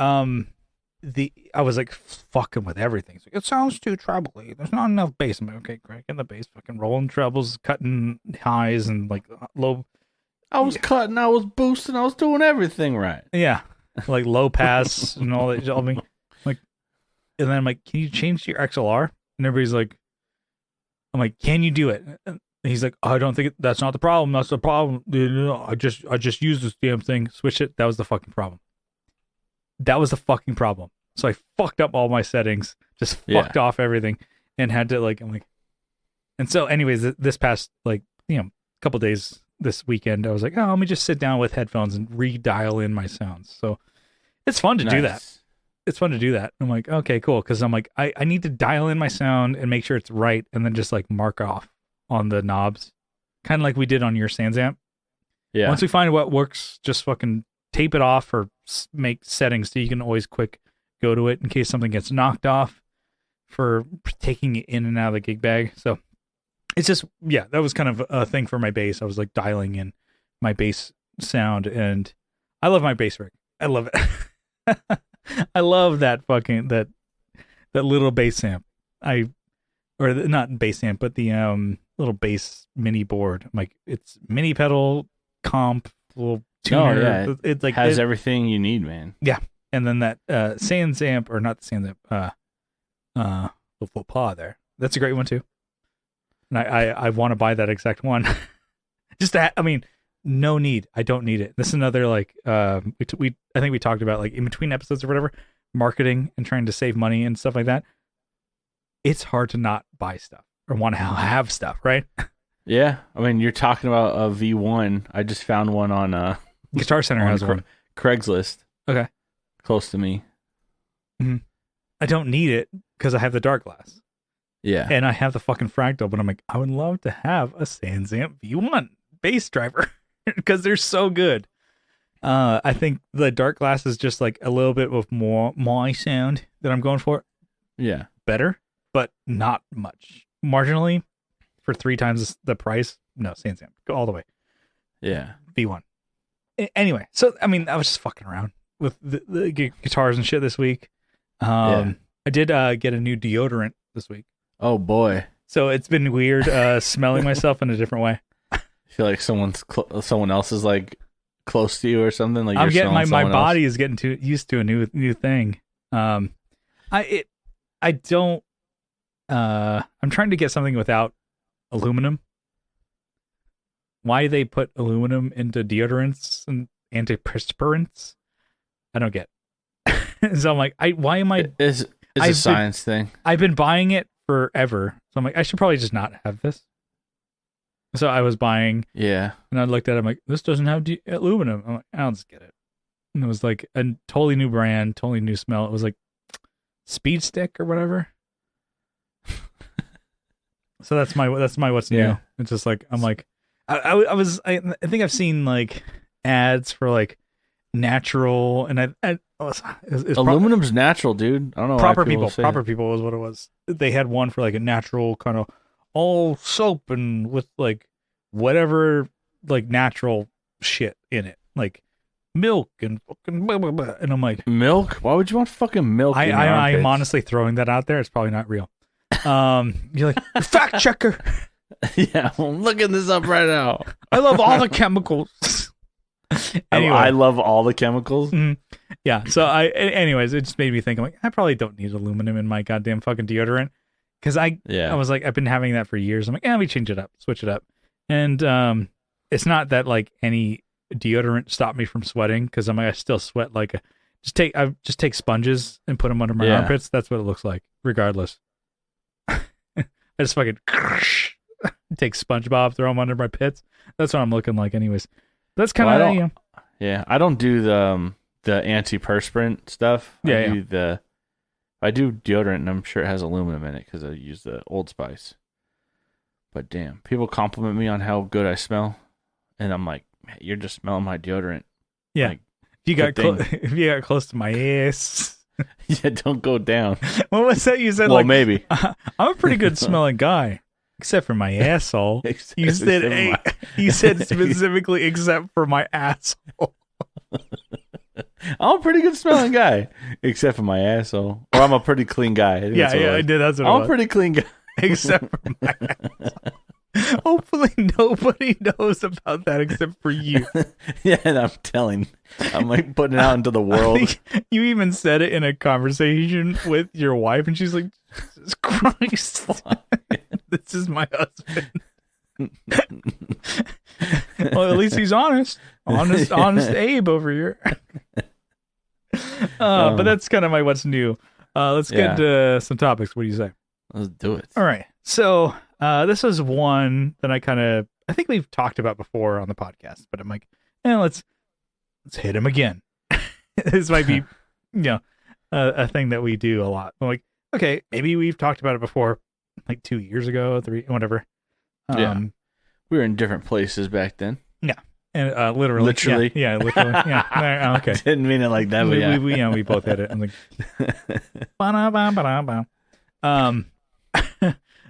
I was like fucking with everything. It's like, it sounds too trebly. There's not enough bass. I'm like, okay, cranking the bass, fucking rolling trebles, cutting highs, and like low. I was cutting, I was boosting, I was doing everything right. Yeah, like low pass and all that. I mean, like, and then I'm like, can you change to your XLR? And everybody's like, I'm like, can you do it? And he's like, I don't think that's not the problem. That's the problem. I just used this damn thing. Switch it. That was the fucking problem. That was the fucking problem. So I fucked up all my settings, just fucked off everything, and had to like, I'm like, and so anyways, this past like, couple days this weekend, I was like, oh, let me just sit down with headphones and redial in my sounds. So it's fun to do that. It's fun to do that. I'm like, okay, cool. Cause I'm like, I need to dial in my sound and make sure it's right. And then just like mark off on the knobs, kind of like we did on your SansAmp. Yeah. Once we find what works, just fucking tape it off or make settings so you can always quick go to it in case something gets knocked off for taking it in and out of the gig bag. So it's just, that was kind of a thing for my bass. I was like dialing in my bass sound, and I love my bass rig. I love it. I love that fucking, that little bass amp. Not bass amp, but the little bass mini board. I'm like, it's mini pedal, comp, little tuner. Oh, yeah. It like has everything you need, man. Yeah. And then that SansAmp, or not the SansAmp, the full paw there. That's a great one too. And I want to buy that exact one. Just to no need. I don't need it. This is another like I think we talked about like in between episodes or whatever, marketing and trying to save money and stuff like that. It's hard to not buy stuff or want to have stuff, right? Yeah. I mean, you're talking about a V1. I just found one on Guitar Center has one. Craigslist. Okay. Close to me. Mm-hmm. I don't need it because I have the dark glass. Yeah. And I have the fucking fractal, but I'm like, I would love to have a SansAmp V1 bass driver because they're so good. I think the dark glass is just like a little bit of more my sound that I'm going for. Yeah. Better, but not much. Marginally for 3 times the price. No, SansAmp. Go all the way. Yeah. V1. Anyway, so I was just fucking around with the guitars and shit this week. I did get a new deodorant this week. Oh boy! So it's been weird smelling myself in a different way. I feel like someone else is like close to you or something. Like I'm getting my body is getting used to a new thing. I'm trying to get something without aluminum. Why they put aluminum into deodorants and antiperspirants, I don't get. So I'm like, why am I? It's a science thing. I've been buying it forever, so I'm like, I should probably just not have this. So I was buying, and I looked at it, I'm like, this doesn't have aluminum. I'm like, I'll just get it. and it was like a totally new brand, totally new smell. It was like Speed Stick or whatever. So that's my what's new. It's just like I'm like I think I've seen like ads for like natural, and aluminum's natural, dude. I don't know. Proper people was what it was. They had one for like a natural kind of all soap and with like whatever like natural shit in it, like milk and fucking blah, blah, blah. And I'm like, milk? Why would you want fucking milk? I'm honestly throwing that out there. It's probably not real. You're like, fact checker. Yeah, I'm looking this up right now. I love all the chemicals. Anyway. I love all the chemicals. Mm-hmm. Yeah. So anyways, it just made me think. I'm like, I probably don't need aluminum in my goddamn fucking deodorant, because I was like, I've been having that for years. I'm like, let me change it up, switch it up, and it's not that like any deodorant stopped me from sweating, because I'm like, I still sweat like I just take sponges and put them under my armpits. That's what it looks like, regardless. I just fucking take SpongeBob, throw them under my pits. That's what I'm looking like, anyways. That's kind of Yeah, I don't do the antiperspirant stuff. I do deodorant, and I'm sure it has aluminum in it because I use the Old Spice. But damn, people compliment me on how good I smell, and I'm like, man, you're just smelling my deodorant. Yeah, like, if you got close to my ass. Yeah, don't go down. What was that you said? Well, like, maybe. I'm a pretty good smelling guy, except for my asshole. You said specifically except for my asshole. I'm a pretty good smelling guy, except for my asshole. Or I'm a pretty clean guy. I did. That's what I'm a pretty clean guy, except for my asshole. Hopefully nobody knows about that except for you. Yeah, and I'm like putting it out into the world. I think you even said it in a conversation with your wife, and she's like, Jesus Christ, this is my husband. Well, at least he's honest Abe over here. But that's kind of my what's new. Let's get to some topics. What do you say? Let's do it. All right. So this is one that I think we've talked about before on the podcast, but I'm like, let's hit him again. This might be, a thing that we do a lot. I'm like, okay, maybe we've talked about it before, like 2 years ago, 3, whatever. We were in different places back then. Yeah. And literally. Yeah, literally. Yeah. Okay. Didn't mean it like that, but we both hit it. I'm like,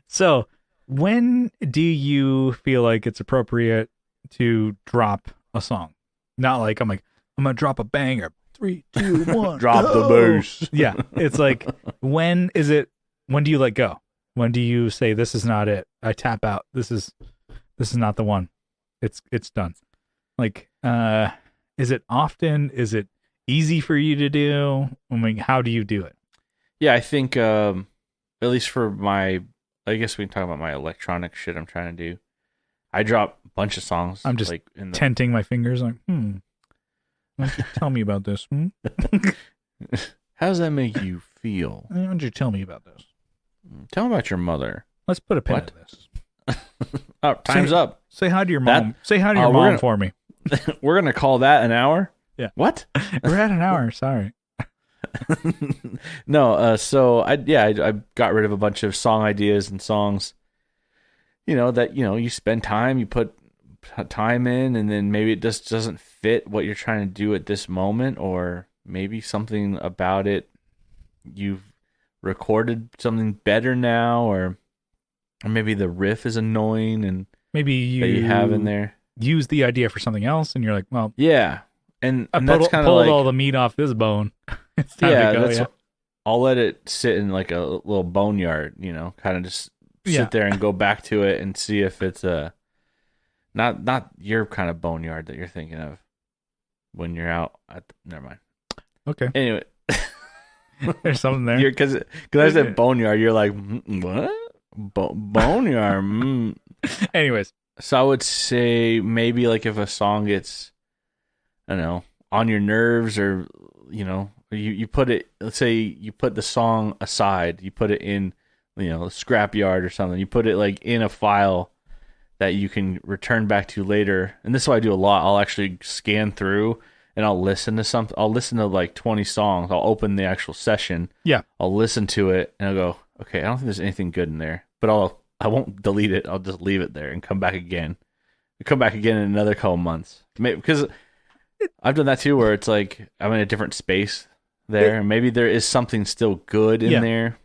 so when do you feel like it's appropriate to drop a song? Not like I'm gonna drop a banger. 3, 2, 1. Drop the bass. Yeah. It's like, when do you let go? When do you say, this is not it? I tap out. This is not the one. It's done. Like, is it often? Is it easy for you to do? I mean, how do you do it? Yeah, I think at least for I guess we can talk about my electronic shit I'm trying to do. I drop a bunch of songs. I'm just like tenting my fingers like, why don't you tell me about this? How does that make you feel? Why don't you tell me about this? Tell me about your mother. Let's put a pin in this. Oh, time's up. Say hi to your mom. Say hi to your mom for me. We're going to call that an hour? Yeah. What? We're at an hour. Sorry. No, so I got rid of a bunch of song ideas and songs, that, you spend time, you put time in, and then maybe it just doesn't fit what you're trying to do at this moment, or maybe something about it, you've recorded something better now, or maybe the riff is annoying, and maybe you have in there. Use the idea for something else, and you're like, well, yeah, and that's kind of pulled all the meat off this bone. It's time to go. I'll let it sit in like a little boneyard, kind of just sit there and go back to it and see if it's not your kind of boneyard that you're thinking of when you're out at never mind. Okay. Anyway, there's something there. Because I said boneyard, you're like, what? Boneyard. Anyways, so I would say maybe like if a song gets, I don't know, on your nerves, or you put it. Let's say you put the song aside, you put it in, scrapyard or something. You put it like in a file that you can return back to later. And this is what I do a lot. I'll actually scan through and I'll listen to something. I'll listen to like 20 songs. I'll open the actual session. Yeah. I'll listen to it and I'll go, okay, I don't think there's anything good in there, but I won't delete it. I'll just leave it there and come back again. Come back again in another couple months. Because I've done that too, where it's like I'm in a different space there. And maybe there is something still good in there,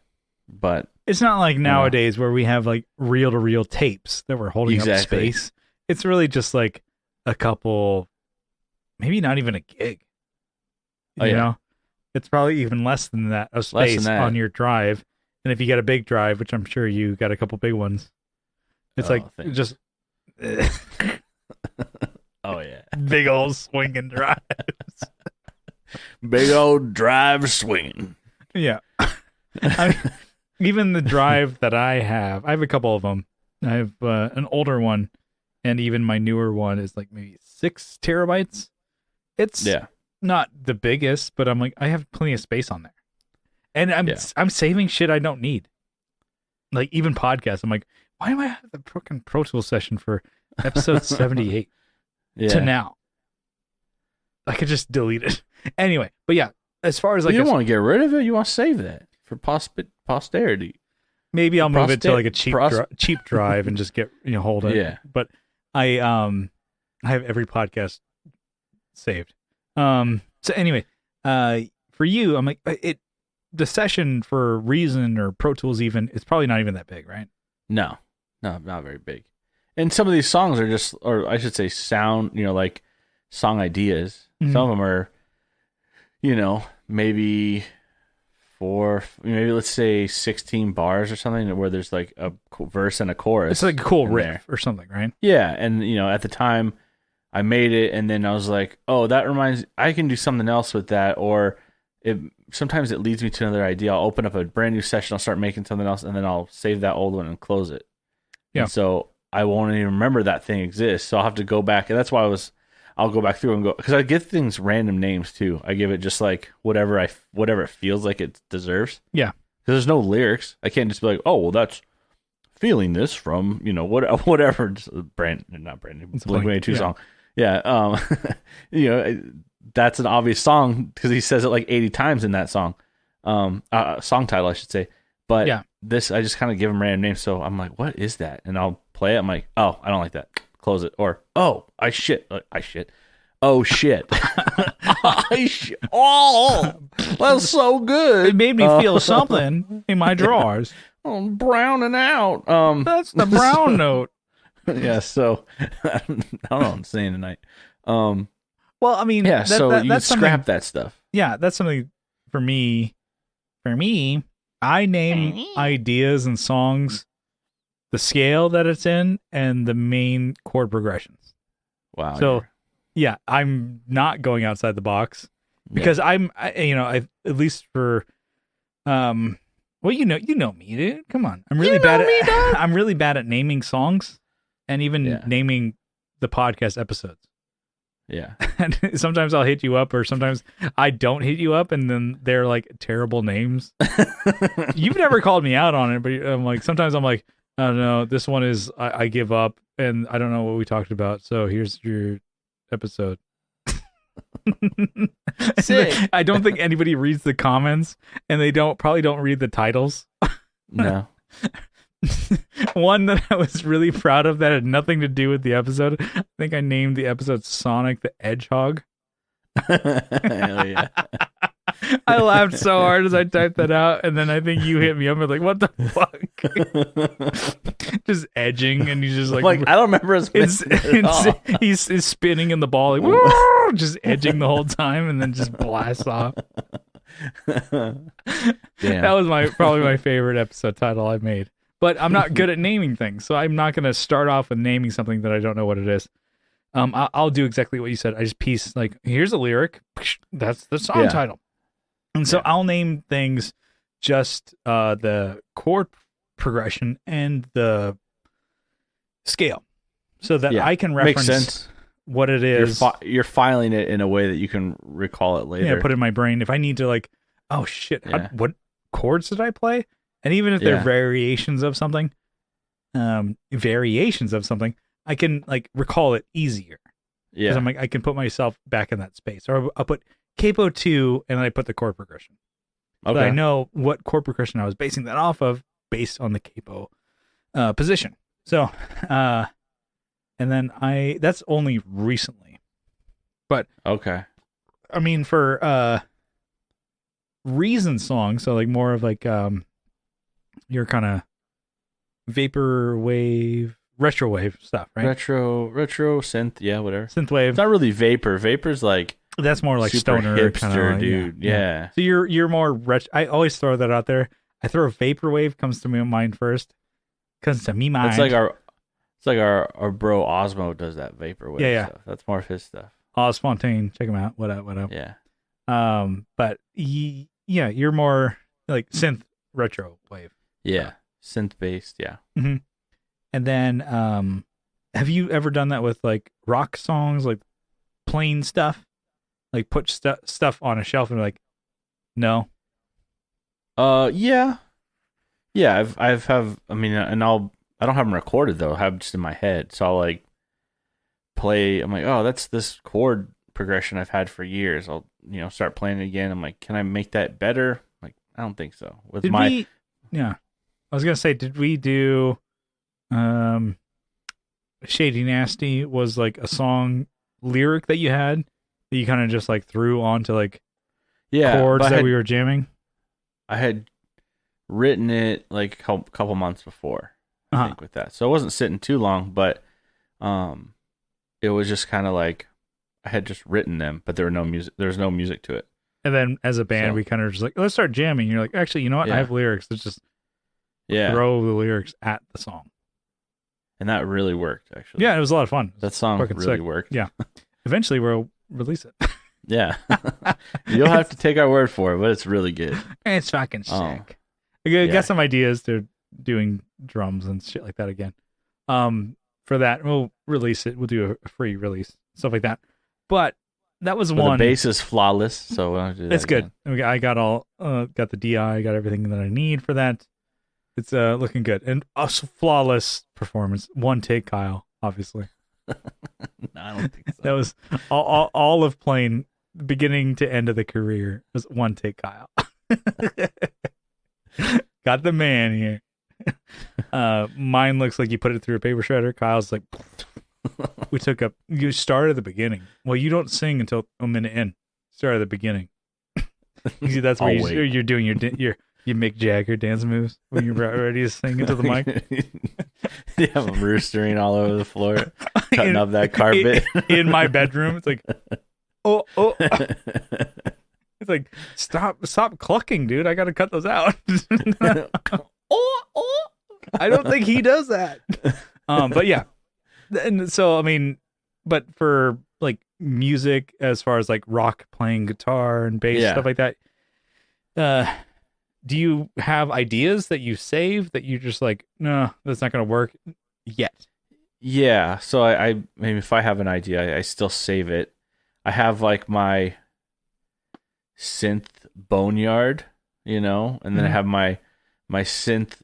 but it's not like nowadays where we have like reel-to-reel tapes that we're holding up space. It's really just like a couple, maybe not even a gig. You know, it's probably even less than that of space on your drive. And if you got a big drive, which I'm sure you got a couple big ones, it's just oh yeah, big old swinging drives. Big old drive swinging. Yeah. Even the drive that I have a couple of them. I have an older one, and even my newer one is like maybe 6 terabytes. It's not the biggest, but I'm like, I have plenty of space on there. And I'm saving shit I don't need. Like even podcasts. I'm like, why do I have the fucking Pro Tools session for episode 78 to now? I could just delete it. Anyway, but yeah, as far as like... You don't want to get rid of it. You want to save that for posterity. Maybe I'll move it to like a cheap drive and just get, hold it. Yeah. But I have every podcast saved. So anyway, for you, I'm like, the session for Reason or Pro Tools even, it's probably not even that big, right? No, not very big. And some of these songs are just, or I should say sound, like song ideas. Mm-hmm. Some of them are, maybe let's say 16 bars or something where there's like a verse and a chorus. It's like a cool riff or something, right? Yeah. And, at the time I made it and then I was like, oh, I can do something else with that. Or sometimes it leads me to another idea. I'll open up a brand new session. I'll start making something else and then I'll save that old one and close it. Yeah. And so I won't even remember that thing exists. So I'll have to go back. And that's why I'll go back through and go, because I give things random names too. I give it just like whatever it feels like it deserves. Yeah. Because there's no lyrics. I can't just be like, oh, well, that's feeling this from, whatever. Not Brandon, Blink-182 song. Yeah. That's an obvious song because he says it like 80 times in that song. Song title, I should say. But this, I just kind of give him random names. So I'm like, what is that? And I'll play it. I'm like, oh, I don't like that. Close it. Or, oh, I shit. Oh, shit. I shit. Oh, that's so good. It made me feel something in my drawers. I'm browning out. That's the brown note. Yeah, so I don't know what I'm saying tonight. Well, I mean, so you scrap that stuff. Yeah, that's something for me. For me, I name ideas and songs the scale that it's in and the main chord progressions. Wow. So, yeah, I'm not going outside the box because at least for, well, you know me, dude. Come on. I'm really I'm really bad at naming songs and even naming the podcast episodes. Yeah. And sometimes I'll hit you up or sometimes I don't hit you up and then they're like terrible names. You've never called me out on it, but sometimes I'm like, I don't know, this one is I give up and I don't know what we talked about. So here's your episode. Sick. I don't think anybody reads the comments and they probably don't read the titles. No. One that I was really proud of that had nothing to do with the episode. I think I named the episode Sonic the Hedgehog. Hell yeah. I laughed so hard as I typed that out, and then I think you hit me up and like, what the fuck? Just edging, and he's just like I don't remember us he's spinning in the ball, like, just edging the whole time, and then just blasts off. Damn. That was probably my favorite episode title I've made. But I'm not good at naming things, so I'm not going to start off with naming something that I don't know what it is. I'll do exactly what you said. I just piece, like, here's a lyric. That's the song title. And so I'll name things just the chord progression and the scale so that I can reference what it is. You're filing it in a way that you can recall it later. Yeah, put it in my brain. If I need to, like, oh, shit, what chords did I play? And even if they're variations of something, I can like recall it easier. Because I'm like, I can put myself back in that space. Or I'll put capo 2 and then I put the chord progression. Okay. But I know what chord progression I was basing that off of based on the capo position. So, and then that's only recently. But okay. I mean, for reason songs, so like more of like your kind of vaporwave, retrowave stuff, right? Retro synth, yeah, whatever. Synthwave. It's not really vapor. Vapor's like that's more like super stoner hipster, dude. Yeah. So you're more I always throw that out there. I throw vaporwave comes to my mind first. Comes to me mind. It's like our bro Osmo does that vaporwave stuff. That's more of his stuff. Osfontaine, check him out. What up? Yeah. But you're more like synth retro wave. Yeah. Synth based, yeah. Mm-hmm. And then, have you ever done that with like rock songs, like plain stuff, like put stuff on a shelf and like, no. Yeah. I mean, and I don't have them recorded though. I have them just in my head, so I'll like play. I'm like, oh, that's this chord progression I've had for years. I'll start playing it again. I'm like, can I make that better? Like, I don't think so. Yeah. I was gonna say, did we do Shady Nasty was like a song lyric that you had that you kind of just like threw onto like chords that we were jamming? I had written it like a couple months before, I think, with that. So it wasn't sitting too long, but it was just kind of like I had just written them, but there was no music to it. And then as a band, we kind of just like, let's start jamming. You're like, actually, you know what? I have lyrics. Let's just throw the lyrics at the song. And that really worked, actually. Yeah, it was a lot of fun. That song really worked. Yeah. Eventually, we'll release it. Yeah. You'll have to take our word for it, but it's really good. It's fucking sick. I got some ideas. They're doing drums and shit like that again. For that, we'll release it. We'll do a free release, stuff like that. But that was one. The bass is flawless, so we'll do that. It's good. I got got the DI, got everything that I need for that. It's looking good and a flawless performance. One take, Kyle. Obviously. No, I don't think so. That was all of playing beginning to end of the career was one take, Kyle. Got the man here. Mine looks like you put it through a paper shredder. Kyle's like, you start at the beginning. Well, you don't sing until a minute in. Start at the beginning. That's where you're doing your Mick Jagger dance moves when you're ready to sing into the mic. You have them roostering all over the floor, cutting up that carpet. In my bedroom, it's like, oh. It's like, stop clucking, dude. I got to cut those out. I don't think he does that. But yeah. And so, I mean, but for like music, as far as like rock, playing guitar and bass, stuff like that, do you have ideas that you save that you just like, no, that's not going to work yet? Yeah. So I maybe if I have an idea, I still save it. I have like my synth boneyard, and then I have my synth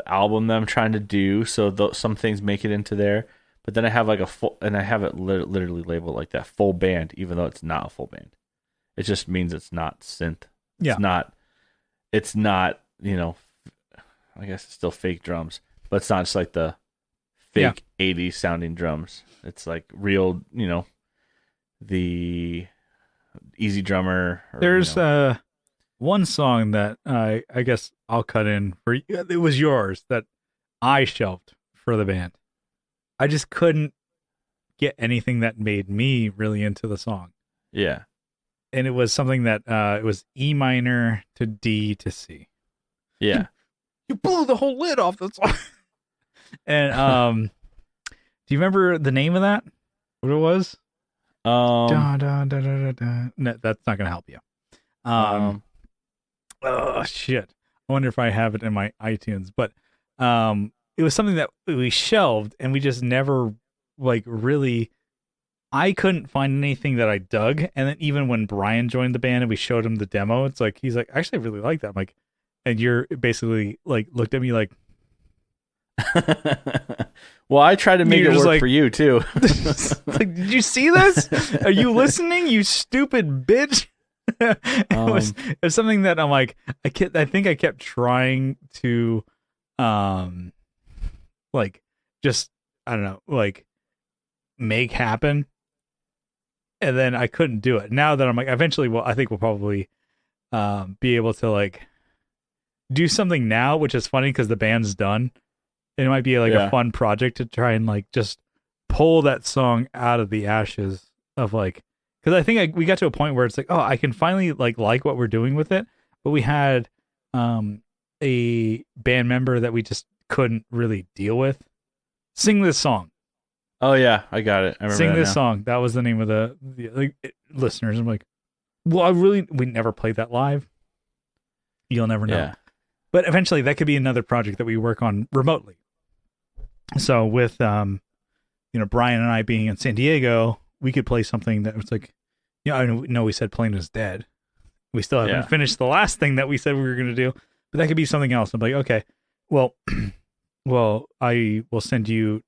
album that I'm trying to do. So some things make it into there, but then I have like a full, and I have it literally labeled like that, full band, even though it's not a full band. It just means it's not synth. Yeah. It's not, I guess it's still fake drums, but it's not just like the fake 80s sounding drums. It's like real, the Easy Drummer. There's one song that I guess I'll cut in for. It was yours that I shelved for the band. I just couldn't get anything that made me really into the song. Yeah. And it was something that it was E minor to D to C. Yeah. You blew the whole lid off the song. And do you remember the name of that? What it was? No, that's not gonna help you. Oh shit! I wonder if I have it in my iTunes. But it was something that we shelved, and we just never like really. I couldn't find anything that I dug, and then even when Brian joined the band and we showed him the demo, it's like he's like, actually, I really like that. I'm like, and you're basically like looked at me like, Well, I tried to make it work for you too. Like, did you see this? Are you listening? You stupid bitch. It was something that I'm like, I think I kept trying to, like, just, I don't know, like, make happen, and then I couldn't do it. Now that I'm like, eventually, I think we'll probably, be able to like do something now, which is funny because the band's done. It might be like a fun project to try and like just pull that song out of the ashes of like, because I think we got to a point where it's like, oh, I can finally like what we're doing with it, but we had a band member that we just couldn't really deal with sing this song. Oh yeah, I got it. I remember sing this now. song. That was the name of the listeners. I'm like, well, we never played that live. You'll never know. Yeah. But eventually, that could be another project that we work on remotely. So with Brian and I being in San Diego, we could play something that was like, I know we said Plane is Dead. We still haven't finished the last thing that we said we were going to do, but that could be something else. I'm like, okay, well, I will send you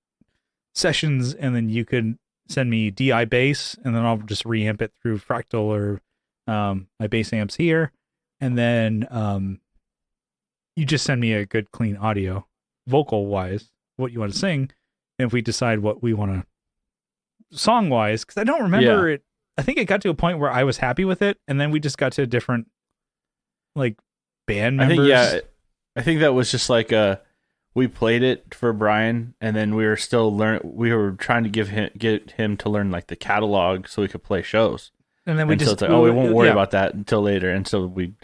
sessions, and then you could send me DI bass, and then I'll just reamp it through Fractal or my bass amps here, and then you just send me a good clean audio, vocal wise, what you want to sing, and if we decide what we want to song wise, because I don't remember it. I think it got to a point where I was happy with it, and then we just got to different like band members. I think that was just like we played it for Brian, and then we were still we were trying to get him to learn like the catalog so we could play shows. And then we just it's like, we won't worry about that until later, and so we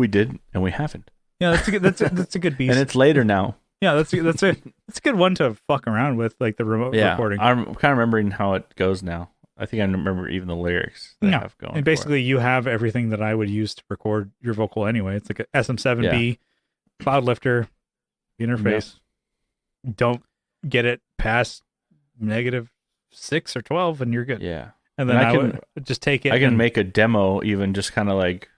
did, and we haven't. Yeah, that's a good beast. And it's later now. Yeah, that's a good one to fuck around with, like the remote recording. I'm kind of remembering how it goes now. I think I remember even the lyrics that I have going. And basically, you have everything that I would use to record your vocal anyway. It's like a SM7B, cloud lifter, interface. Yep. Don't get it past -6 or 12, and you're good. Yeah. And then I would just take it. I can make a demo, even just kind of like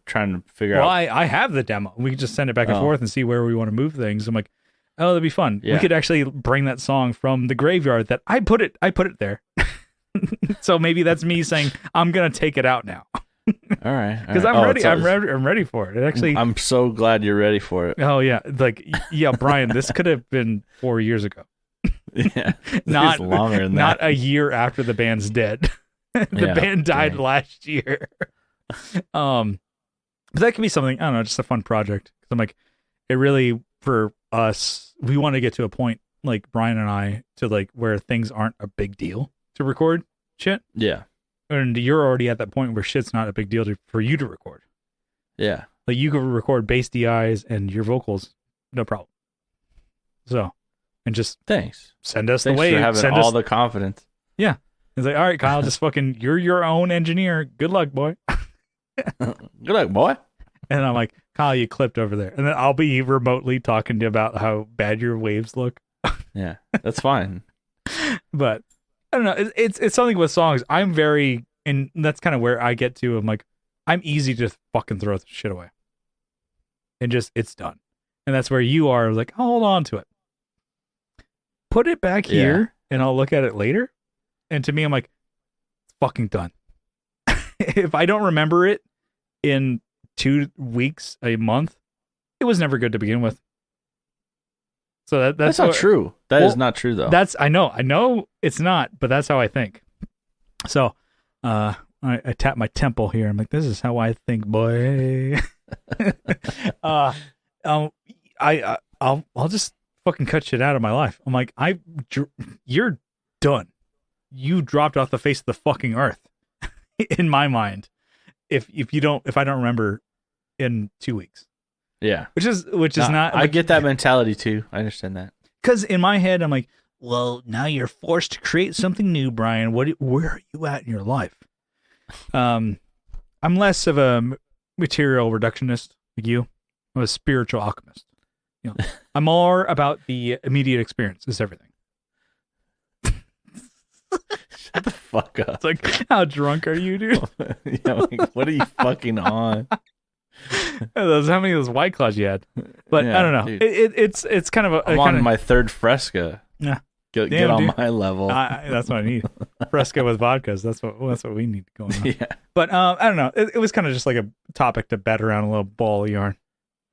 trying to figure out. Well, I have the demo. We can just send it back and forth and see where we want to move things. I'm like, oh, that'd be fun. Yeah. We could actually bring that song from the graveyard that I put it there. So maybe that's me saying I'm gonna take it out now. All right, because I'm ready. I'm ready for it. I'm so glad you're ready for it. Oh yeah, like Brian, this could have been 4 years ago. Yeah, not longer than not that. a year after the band's dead. The band died last year. But that could be something, I don't know, just a fun project. Because I'm like, it really, for us, we want to get to a point, like Brian and I, to like where things aren't a big deal to record shit. Yeah. And you're already at that point where shit's not a big deal for you to record. Yeah. Like you could record bass DIs and your vocals, no problem. So, and just send us the wave. Thanks for having all the confidence. Yeah. It's like, all right, Kyle, just fucking, you're your own engineer. Good luck, boy. Good luck, boy. And I'm like, Kyle, you clipped over there. And then I'll be remotely talking to you about how bad your waves look. Yeah, that's fine. But I don't know. It's something with songs. I'm very, and that's kind of where I get to. I'm like, I'm easy to fucking throw shit away. And just, it's done. And that's where you are like, I'll hold on to it. Put it back here and I'll look at it later. And to me, I'm like, it's fucking done. If I don't remember it in 2 weeks, a month, it was never good to begin with. So that's not true. That is not true, though. I know it's not, but that's how I think. So I tap my temple here. I'm like, this is how I think, boy. I'll just fucking cut shit out of my life. I'm like, you're done. You dropped off the face of the fucking earth. In my mind, if I don't remember in 2 weeks. Yeah. Which is not. I get that mentality too. I understand that. Because in my head, I'm like, well, now you're forced to create something new, Brian. Where are you at in your life? I'm less of a material reductionist like you. I'm a spiritual alchemist. I'm more about the immediate experience is everything. Shut the fuck up. It's like, how drunk are you, dude? Yeah, like, what are you fucking on? How many of those White Claws you had? But I don't know. It's kind of I'm on my third Fresca. Yeah. Get on my level. That's what I need. Fresca with vodkas. That's what we need going on. Yeah. But I don't know. It was kind of just like a topic to bat around, a little ball of yarn.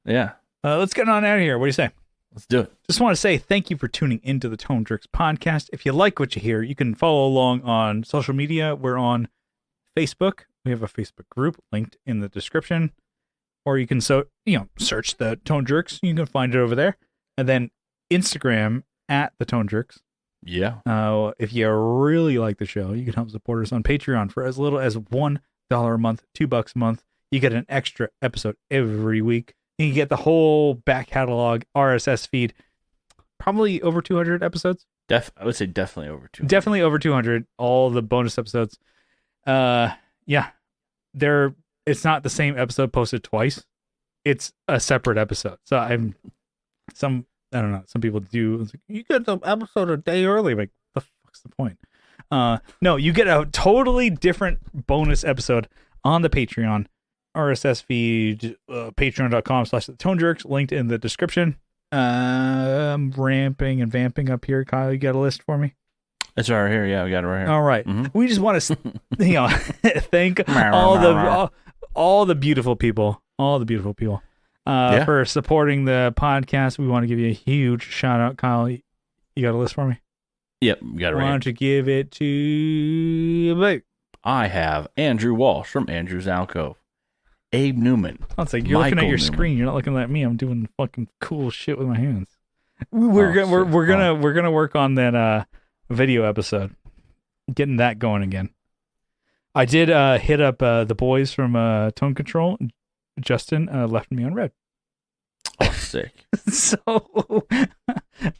Yeah. Let's get on out of here. What do you say? Let's do it. Just want to say thank you for tuning into the Tone Jerks podcast. If you like what you hear, you can follow along on social media. We're on Facebook. We have a Facebook group linked in the description. Or you can search the Tone Jerks. You can find it over there. And then Instagram at the Tone Jerks. Yeah. If you really like the show, you can help support us on Patreon for as little as $1 a month, $2 a month. You get an extra episode every week. You can get the whole back catalog RSS feed. Probably over 200 episodes. I would say definitely over 200. Definitely over 200. All the bonus episodes. Yeah. It's not the same episode posted twice. It's a separate episode. So I don't know. Some people do. It's like, you get the episode a day early. Like, the fuck's the point? No, you get a totally different bonus episode on the Patreon. RSS feed, patreon.com/TheToneJerks, linked in the description. I'm ramping and vamping up here. Kyle, you got a list for me? It's right here. Yeah, we got it right here. All right. Mm-hmm. We just want to, thank all the beautiful people, for supporting the podcast. We want to give you a huge shout out. Kyle, you got a list for me? Yep, we got it right here. Why don't you give it to me? I have Andrew Walsh from Andrew's Alcove. Abe Newman. It's like you're looking at your screen. You're not looking at me. I'm doing fucking cool shit with my hands. We're gonna work on that video episode, getting that going again. I did hit up the boys from Tone Control. Justin left me on red. Oh, sick.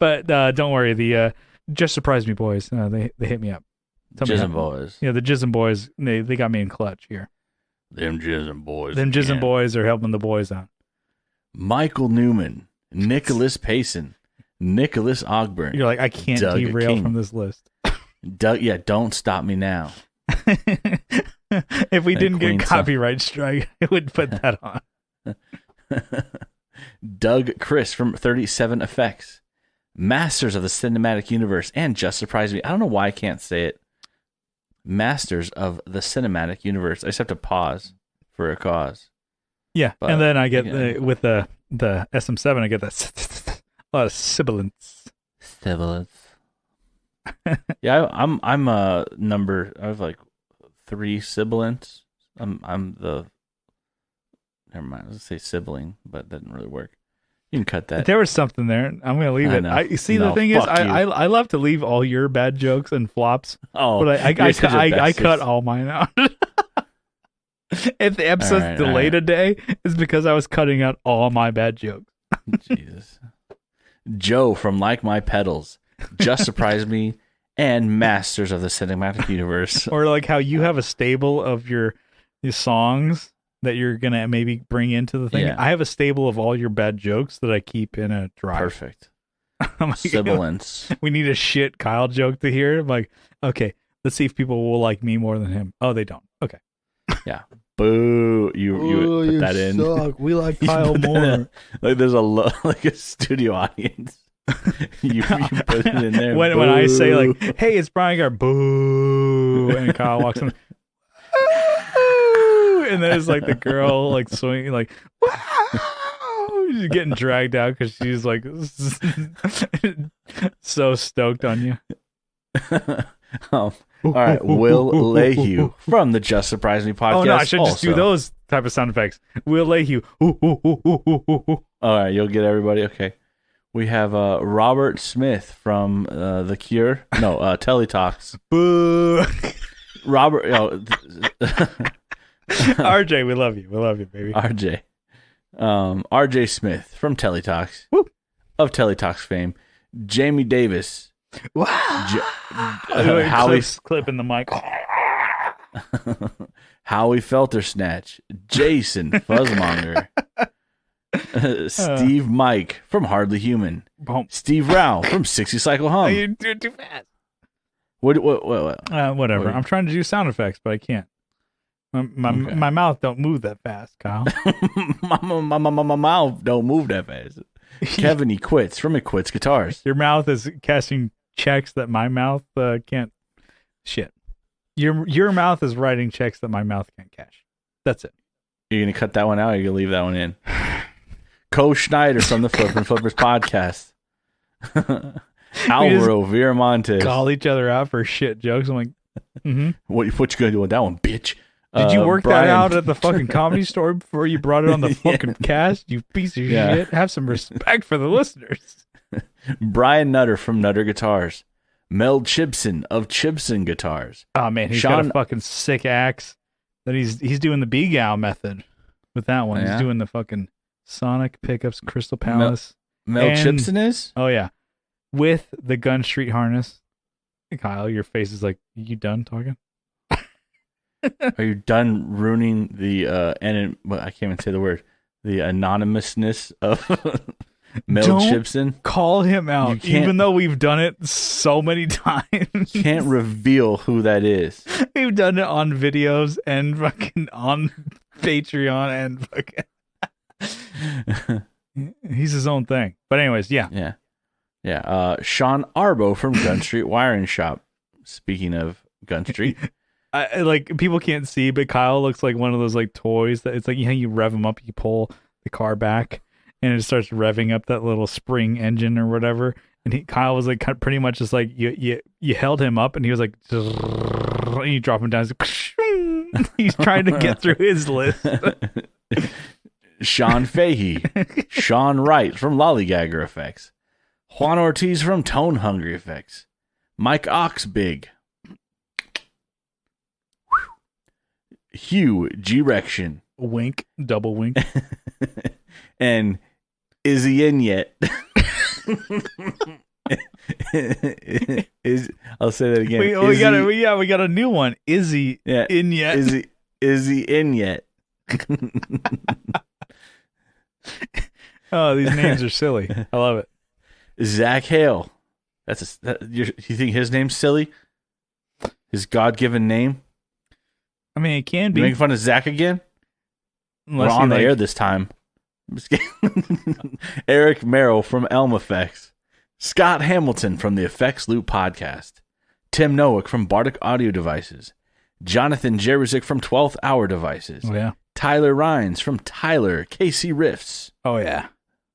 But don't worry. The Just Surprise Me boys. They hit me up. Jizzin' boys. Yeah, the Jizzin' boys. They got me in clutch here. Them Jizzin' boys. Them Jizzin' boys are helping the boys out. Michael Newman, Nicholas Payson, Nicholas Ogburn. You're like, I can't derail King. From this list. Don't stop me now. If we didn't get copyright strike, I would put that on. Doug Chris from 37 Effects, Masters of the Cinematic Universe, and Just Surprise Me. I don't know why I can't say it. Masters of the Cinematic Universe. I just have to pause for a cause. Yeah, but, and then I get with the SM7, I get that a lot of sibilance. Yeah, I'm a number. I have like 3 sibilants. I'm the. Never mind. Let's say sibling, but that didn't really work. You can cut that. There was something there. I'm going to leave it. The thing is, I love to leave all your bad jokes and flops. Oh, but I cut all mine out. If the episode's delayed a day, it's because I was cutting out all my bad jokes. Jesus. Joe from Like My Pedals, Just Surprise Me, and Masters of the Cinematic Universe. Or like how you have a stable of your songs that you're going to maybe bring into the thing. Yeah. I have a stable of all your bad jokes that I keep in a drive. Perfect. Sibilance. We need a shit Kyle joke to hear. I'm like, okay, let's see if people will like me more than him. Oh, they don't. Okay. Yeah. Boo. You put that in. Suck. We like Kyle more. Like there's a studio audience. you put it in there. When I say like, hey, it's Brian Gar, boo, and Kyle walks in. And then it's like the girl like swinging like, wow, she's getting dragged out because she's like so stoked on you. All right, Will Lehue from the Just Surprise Me podcast. Oh no, I should just do those type of sound effects. Will Lehue. All right, you'll get everybody. Okay, we have Robert Smith from The Cure. No, Teletalks. Boo. Robert. RJ, we love you. We love you, baby. RJ. RJ Smith from Teletalks. Woo. Of Teletalks fame. Jamie Davis. Wow. Howie clip in the mic. Howie Feltersnatch. Jason Fuzzmonger. Steve Mike from Hardly Human. Steve Rao from 60 Cycle Hum. You're doing too fast. What? Whatever. I'm trying to do sound effects, but I can't. My mouth don't move that fast, Kyle. my mouth don't move that fast. Kevin E. Quits from It Quits Guitars. Your mouth is casting checks that my mouth can't. Shit. Your mouth is writing checks that my mouth can't cash. That's it. You're going to cut that one out or you're going to leave that one in? Co Schneider from the Flip and Flippers podcast. Alvaro Viramontes. Call each other out for shit jokes. I'm like, what you going to do with that one, bitch? Did you work that out at the fucking Comedy Store before you brought it on the fucking cast? You piece of shit. Have some respect for the listeners. Brian Nutter from Nutter Guitars. Mel Chibson of Chibson Guitars. Oh man, he's got a fucking sick axe. That he's doing the Beagow method with that one. He's doing the fucking Sonic pickups, Crystal Palace. Mel Chibson is? Oh yeah, with the Gun Street harness. Hey, Kyle, your face is like, you done talking? Are you done ruining the I can't even say the word, the anonymousness of Mel Chibson? Call him out, even though we've done it so many times. Can't reveal who that is. We've done it on videos and fucking on Patreon and fucking. He's his own thing. But anyways, yeah. Sean Arbo from Gun Street Wiring Shop. Speaking of Gun Street. I like, people can't see, but Kyle looks like one of those like toys that it's like, you rev them up, you pull the car back, and it starts revving up that little spring engine or whatever. And Kyle was like pretty much just like you held him up, and he was like, and you drop him down. He's trying to get through his list. Sean Fahey, Sean Wright from Lollygagger Effects, Juan Ortiz from Tone Hungry Effects, Mike Oxbig, Hugh G-Rection. Wink, double wink. And Izzy In Yet. I'll say that again. We got a new one. Izzy In Yet. Izzy In Yet. Oh, these names are silly. I love it. Zach Hale. You think his name's silly? His God-given name? I mean, it can be. You making fun of Zach again? Unless we're on the air this time. Eric Merrill from Elm Effects. Scott Hamilton from the Effects Loop podcast. Tim Nowick from Bardic Audio Devices. Jonathan Jeruzik from 12th Hour Devices. Oh, yeah. Tyler Rhines from Tyler KC Riffs. Oh, yeah.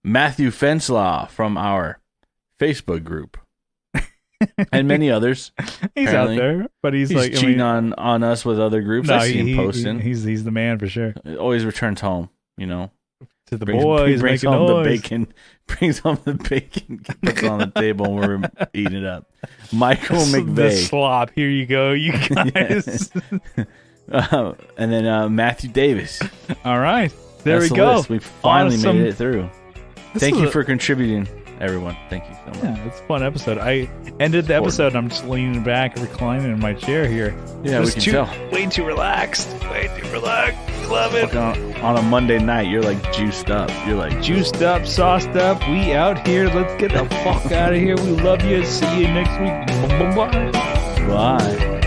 Matthew Fenslaw from our Facebook group. And many others. He's out there, but he's like cheating on us with other groups. I see him posting. He's the man for sure. He always returns home, to the boys. Brings home the bacon. Brings home the bacon. Puts it on the table and we're eating it up. Michael McVeigh. The slop. Here you go, you guys. And then Matthew Davis. All right, there we go. List. We finally made it through. Thank you for contributing. Everyone, thank you so much. Yeah, it's a fun episode. I ended the episode and I'm just leaning back, reclining in my chair here. Yeah, we can tell. Way too relaxed. We love it. On a Monday night, you're like juiced up. You're like juiced up, sauced up. We out here. Let's get the fuck out of here. We love you. See you next week. Bye. Bye.